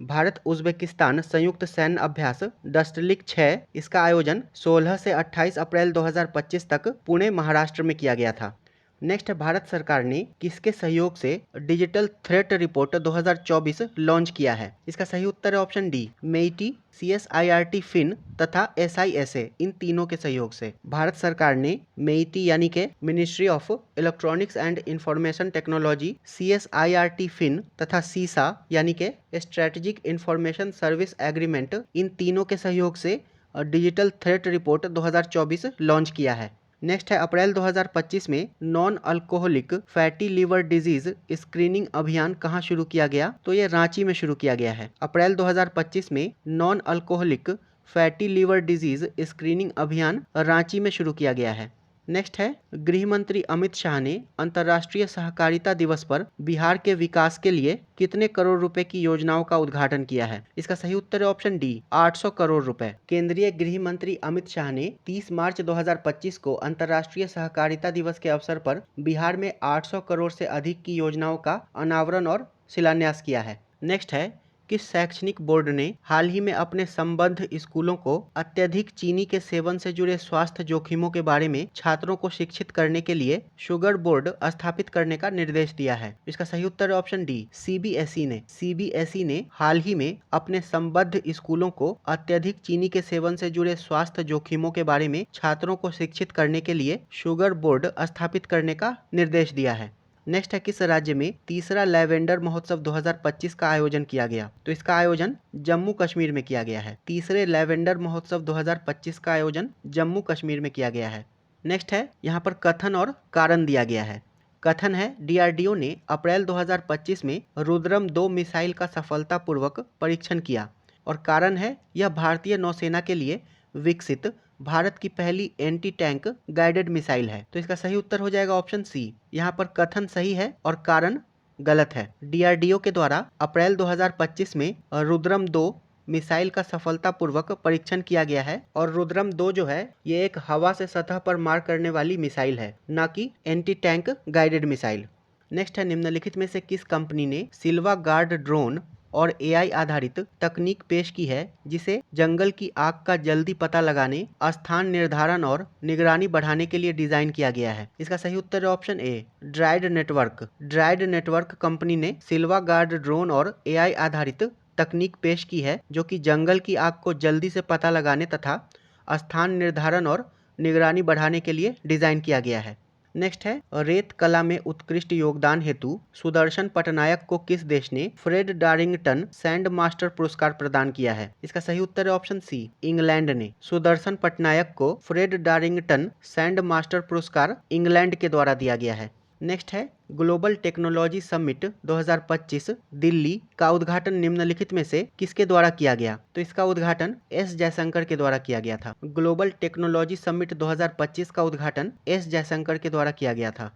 भारत उज्बेकिस्तान संयुक्त सैन्य अभ्यास डस्टलिक 6 इसका आयोजन 16 से 28 अप्रैल 2025 तक पुणे महाराष्ट्र में किया गया था। नेक्स्ट भारत सरकार ने किसके सहयोग से डिजिटल थ्रेट रिपोर्ट 2024 लॉन्च किया है। इसका सही उत्तर है option D. MeitY, CSIRT Fin तथा SISA इन तीनों के सहयोग से भारत सरकार ने मेइटी यानी के Ministry of Electronics and Information Technology, CSIRT Fin तथा सीसा यानी के स्ट्रेटेजिक इंफॉर्मेशन सर्विस एग्रीमेंट इन तीनों के सहयोग से डिजिटल थ्रेट रिपोर्ट 2024 लॉन्च किया है। नेक्स्ट है अप्रैल 2025 में non alcoholic fatty liver disease screening अभियान कहां शुरू किया गया। तो ये रांची में शुरू किया गया है। अप्रैल 2025 में non alcoholic fatty liver disease screening अभियान रांची में शुरू किया गया है। नेक्स्ट है गृह मंत्री अमित शाह ने अंतर्राष्ट्रीय सहकारिता दिवस पर बिहार के विकास के लिए कितने करोड़ रुपए की योजनाओं का उद्घाटन किया है। इसका सही उत्तर है ऑप्शन डी। 800 करोड़ रुपए। केंद्रीय गृह मंत्री अमित शाह ने 30 मार्च 2025 को अंतर्राष्ट्रीय सहकारिता दिवस के अवसर पर बिहार में 800 करोड़ से अधिक की योजनाओं का अनावरण और शिलान्यास किया है। नेक्स्ट है किस शैक्षणिक बोर्ड ने हाल ही में अपने संबद्ध स्कूलों को अत्यधिक चीनी के सेवन से जुड़े स्वास्थ्य जोखिमों के बारे में छात्रों को शिक्षित करने के लिए शुगर बोर्ड स्थापित करने का निर्देश दिया है? इसका सही उत्तर है ऑप्शन डी, सीबीएसई ने हाल ही में अपने संबद्ध स्कूलों को अत्यधिक चीनी के सेवन से जुड़े स्वास्थ्य जोखिमों के बारे में छात्रों को शिक्षित करने के लिए शुगर बोर्ड स्थापित करने का निर्देश दिया है। नेक्स्ट है, किस राज्य में तीसरा लैवेंडर महोत्सव 2025 का आयोजन किया गया? तो इसका आयोजन जम्मू कश्मीर में किया गया है। तीसरे लैवेंडर महोत्सव 2025 का आयोजन जम्मू कश्मीर में किया गया है। नेक्स्ट है, यहाँ पर कथन और कारण दिया गया है। कथन है, डीआरडीओ ने अप्रैल 2025 में रुद्रम 2 मिसाइल का सफलतापूर्वक परीक्षण किया। और कारण है, यह भारतीय नौसेना के लिए विकसित भारत की पहली एंटी टैंक गाइडेड मिसाइल है। तो इसका सही उत्तर हो जाएगा ऑप्शन सी। यहाँ पर कथन सही है और कारण गलत है। डीआरडीओ के द्वारा अप्रैल 2025 में रुद्रम 2 मिसाइल का सफलतापूर्वक परीक्षण किया गया है। और रुद्रम 2 जो है ये एक हवा से सतह पर मार करने वाली मिसाइल है, न कि anti tank guided missile. Next है, निम्नलिखित में से किस कंपनी ने सिल्वा गार्ड ड्रोन और एआई आधारित तकनीक पेश की है जिसे जंगल की आग का जल्दी पता लगाने, स्थान निर्धारण और निगरानी बढ़ाने के लिए डिजाइन किया गया है? इसका सही उत्तर है option A, dried network. Dried network company ने सिल्वा गार्ड ड्रोन और एआई आधारित तकनीक पेश की है जो कि जंगल की आग को जल्दी से पता लगाने तथा स्थान निर्धारण और निगरानी बढ़ाने के लिए डिजाइन किया गया है। नेक्स्ट है, रेत कला में उत्कृष्ट योगदान हेतु सुदर्शन पटनायक को किस देश ने फ्रेड डारिंगटन सैंड मास्टर पुरस्कार प्रदान किया है? इसका सही उत्तर है ऑप्शन सी, इंग्लैंड ने सुदर्शन पटनायक को फ्रेड डारिंगटन सैंड मास्टर पुरस्कार इंग्लैंड के द्वारा दिया गया है। नेक्स्ट है, ग्लोबल टेक्नोलॉजी समिट 2025 दिल्ली का उद्घाटन निम्नलिखित में से किसके द्वारा किया गया? तो इसका उद्घाटन एस जयशंकर के द्वारा किया गया था। ग्लोबल टेक्नोलॉजी समिट 2025 का उद्घाटन एस जयशंकर के द्वारा किया गया था।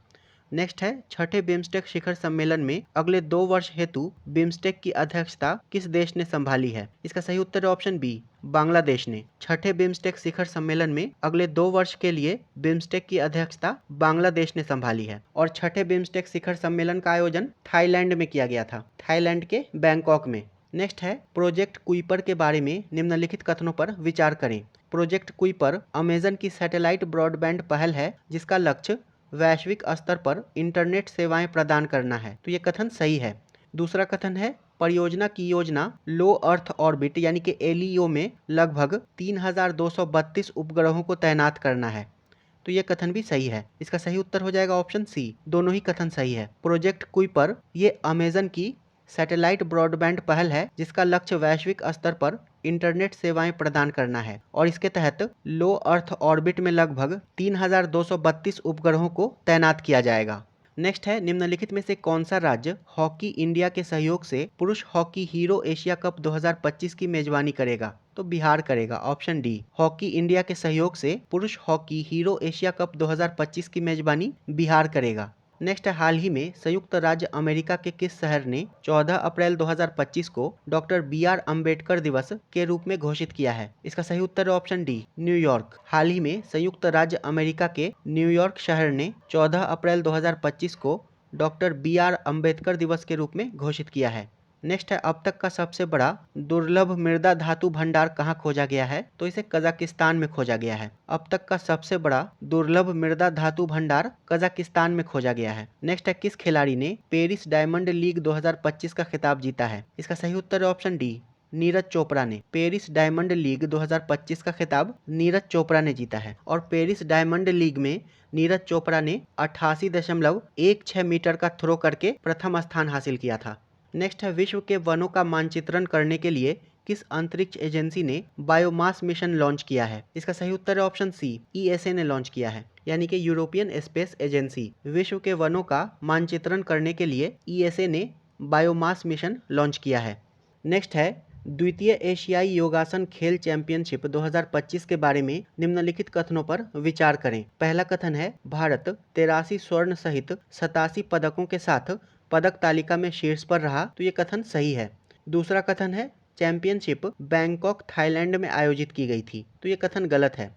नेक्स्ट है, छठे बिम्स्टेक शिखर सम्मेलन में अगले 2 वर्ष हेतु बिम्स्टेक की अध्यक्षता किस देश ने संभाली है? इसका सही उत्तर है ऑप्शन बी, बांग्लादेश ने। छठे बिम्स्टेक शिखर सम्मेलन में अगले 2 वर्ष के लिए बिम्स्टेक की अध्यक्षता बांग्लादेश ने संभाली है। और छठे बिम्स्टेक शिखर सम्मेलन का आयोजन थाईलैंड में किया गया था, थाईलैंड के बैंकॉक में। नेक्स्ट है, प्रोजेक्ट कुइपर के बारे में निम्नलिखित कथनों पर विचार करें। प्रोजेक्ट कुइपर अमेजन की सैटेलाइट ब्रॉडबैंड पहल है जिसका लक्ष्य वैश्विक स्तर पर इंटरनेट सेवाएं प्रदान करना है। तो ये कथन सही है। दूसरा कथन है, परियोजना की योजना लो अर्थ ऑर्बिट यानी कि एलईओ में लगभग 3232 उपग्रहों को तैनात करना है। तो ये कथन भी सही है। इसका सही उत्तर हो जाएगा ऑप्शन सी, दोनों ही कथन सही है। प्रोजेक्ट कुइपर ये अमेजन की सैटेलाइट ब्रॉडबैंड पहल है जिसका लक्ष्य वैश्विक स्तर पर इंटरनेट सेवाएं प्रदान करना है और इसके तहत लो अर्थ ऑर्बिट में लगभग 3232 उपग्रहों को तैनात किया जाएगा। नेक्स्ट है, निम्नलिखित में से कौन सा राज्य हॉकी इंडिया के सहयोग से पुरुष हॉकी हीरो एशिया कप 2025 की मेजबानी करेगा? तो बिहार करेगा, ऑप्शन डी। हॉकी इंडिया के सहयोग से पुरुष हॉकी हीरो एशिया कप 2025 की मेजबानी बिहार करेगा। नेक्स्ट है, हाल ही में संयुक्त राज्य अमेरिका के किस शहर ने 14 अप्रैल 2025 को डॉक्टर BR अम्बेडकर दिवस के रूप में घोषित किया है? इसका सही उत्तर है ऑप्शन डी, न्यूयॉर्क। हाल ही में संयुक्त राज्य अमेरिका के न्यूयॉर्क शहर ने 14 अप्रैल 2025 को डॉक्टर BR अम्बेडकर दिवस के रूप में घोषित किया है। नेक्स्ट है, अब तक का सबसे बड़ा दुर्लभ मृदा धातु भंडार कहाँ खोजा गया है? तो इसे कजाकिस्तान में खोजा गया है। अब तक का सबसे बड़ा दुर्लभ मृदा धातु भंडार कजाकिस्तान में खोजा गया है। नेक्स्ट है, किस खिलाड़ी ने पेरिस डायमंड लीग 2025 का खिताब जीता है? इसका सही उत्तर है ऑप्शन डी, नीरज चोपड़ा ने। पेरिस डायमंड लीग 2025 का खिताब नीरज चोपड़ा ने जीता है। और पेरिस डायमंड लीग में नीरज चोपड़ा ने 88.16 मीटर का थ्रो करके प्रथम स्थान हासिल किया था। नेक्स्ट है, विश्व के वनों का मानचित्रण करने के लिए किस अंतरिक्ष एजेंसी ने बायोमास मिशन लॉन्च किया है? इसका सही उत्तर है ऑप्शन सी, ESA ने लॉन्च किया है, यानी कि यूरोपियन स्पेस एजेंसी। विश्व के वनों का मानचित्रण करने के लिए ESA ने बायोमास मिशन लॉन्च किया है। नेक्स्ट है, द्वितीय एशियाई योगासन खेल चैंपियनशिप 2025 के बारे में निम्नलिखित कथनों पर विचार करें। पहला कथन है, भारत 83 स्वर्ण सहित 87 पदकों के साथ पदक तालिका में शीर्ष पर रहा। तो ये कथन सही है। दूसरा कथन है, चैंपियनशिप बैंकॉक थाईलैंड में आयोजित की गई थी। तो ये कथन गलत है।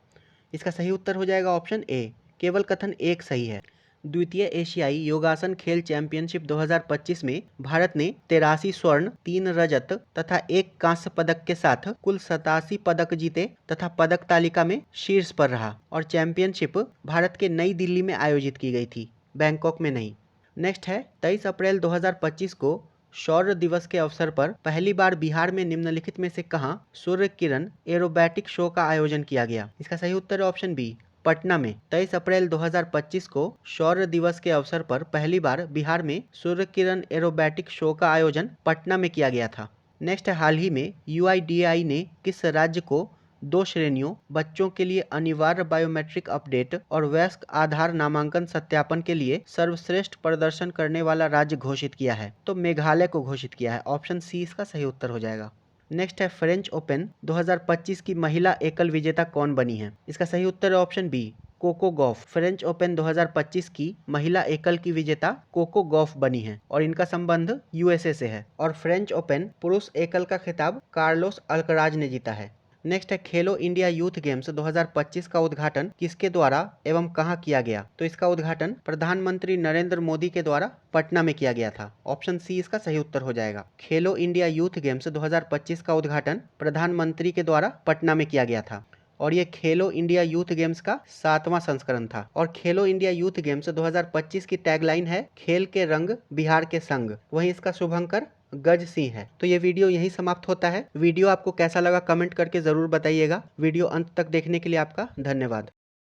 इसका सही उत्तर हो जाएगा ऑप्शन ए, केवल कथन एक सही है। द्वितीय एशियाई योगासन खेल चैंपियनशिप 2025 में भारत ने 83 स्वर्ण, 3 रजत तथा 1 कांस्य पदक के साथ कुल 87 पदक जीते तथा पदक तालिका में शीर्ष पर रहा और चैंपियनशिप भारत के नई दिल्ली में आयोजित की गई थी, बैंकॉक में नहीं। नेक्स्ट है 23 अप्रैल 2025 को शौर्य दिवस के अवसर पर पहली बार बिहार में निम्नलिखित में से कहां सूर्य किरण एरोबैटिक शो का आयोजन किया गया? इसका सही उत्तर है ऑप्शन बी, पटना में। 23 अप्रैल 2025 को शौर्य दिवस के अवसर पर पहली बार बिहार में सूर्य किरण एरोबैटिक शो का आयोजन पटना में किया गया था। नेक्स्ट है हाल ही में UIDAI ने किस राज्य को 2 श्रेणियों बच्चों के लिए अनिवार्य बायोमेट्रिक अपडेट और वयस्क आधार नामांकन सत्यापन के लिए सर्वश्रेष्ठ प्रदर्शन करने वाला राज्य घोषित किया है? तो मेघालय को घोषित किया है। ऑप्शन सी इसका सही उत्तर हो जाएगा। नेक्स्ट है फ्रेंच ओपन 2025 की महिला एकल विजेता कौन बनी है? इसका सही उत्तर है option B, Coco Gauff. French Open 2025 की महिला एकल की विजेता कोको गॉफ बनी है और इनका संबंध USA से है। और फ्रेंच ओपन पुरुष एकल का खिताब कार्लोस अल्कराज ने जीता है। नेक्स्ट है खेलो इंडिया यूथ गेम्स 2025 का उद्घाटन किसके द्वारा एवं कहां किया गया? तो इसका उद्घाटन प्रधानमंत्री नरेंद्र मोदी के द्वारा पटना में किया गया था। ऑप्शन सी इसका सही उत्तर हो जाएगा। खेलो इंडिया यूथ गेम्स 2025 का उद्घाटन प्रधानमंत्री के द्वारा पटना में किया गया था और ये खेलो इंडिया यूथ गेम्स का 7वां संस्करण था। और खेलो इंडिया यूथ गेम्स 2025 की टैगलाइन है खेल के रंग बिहार के संग। वहीं इसका शुभंकर गज सिंह है। तो ये वीडियो यहीं समाप्त होता है। वीडियो आपको कैसा लगा कमेंट करके जरूर बताइएगा। वीडियो अंत तक देखने के लिए आपका धन्यवाद।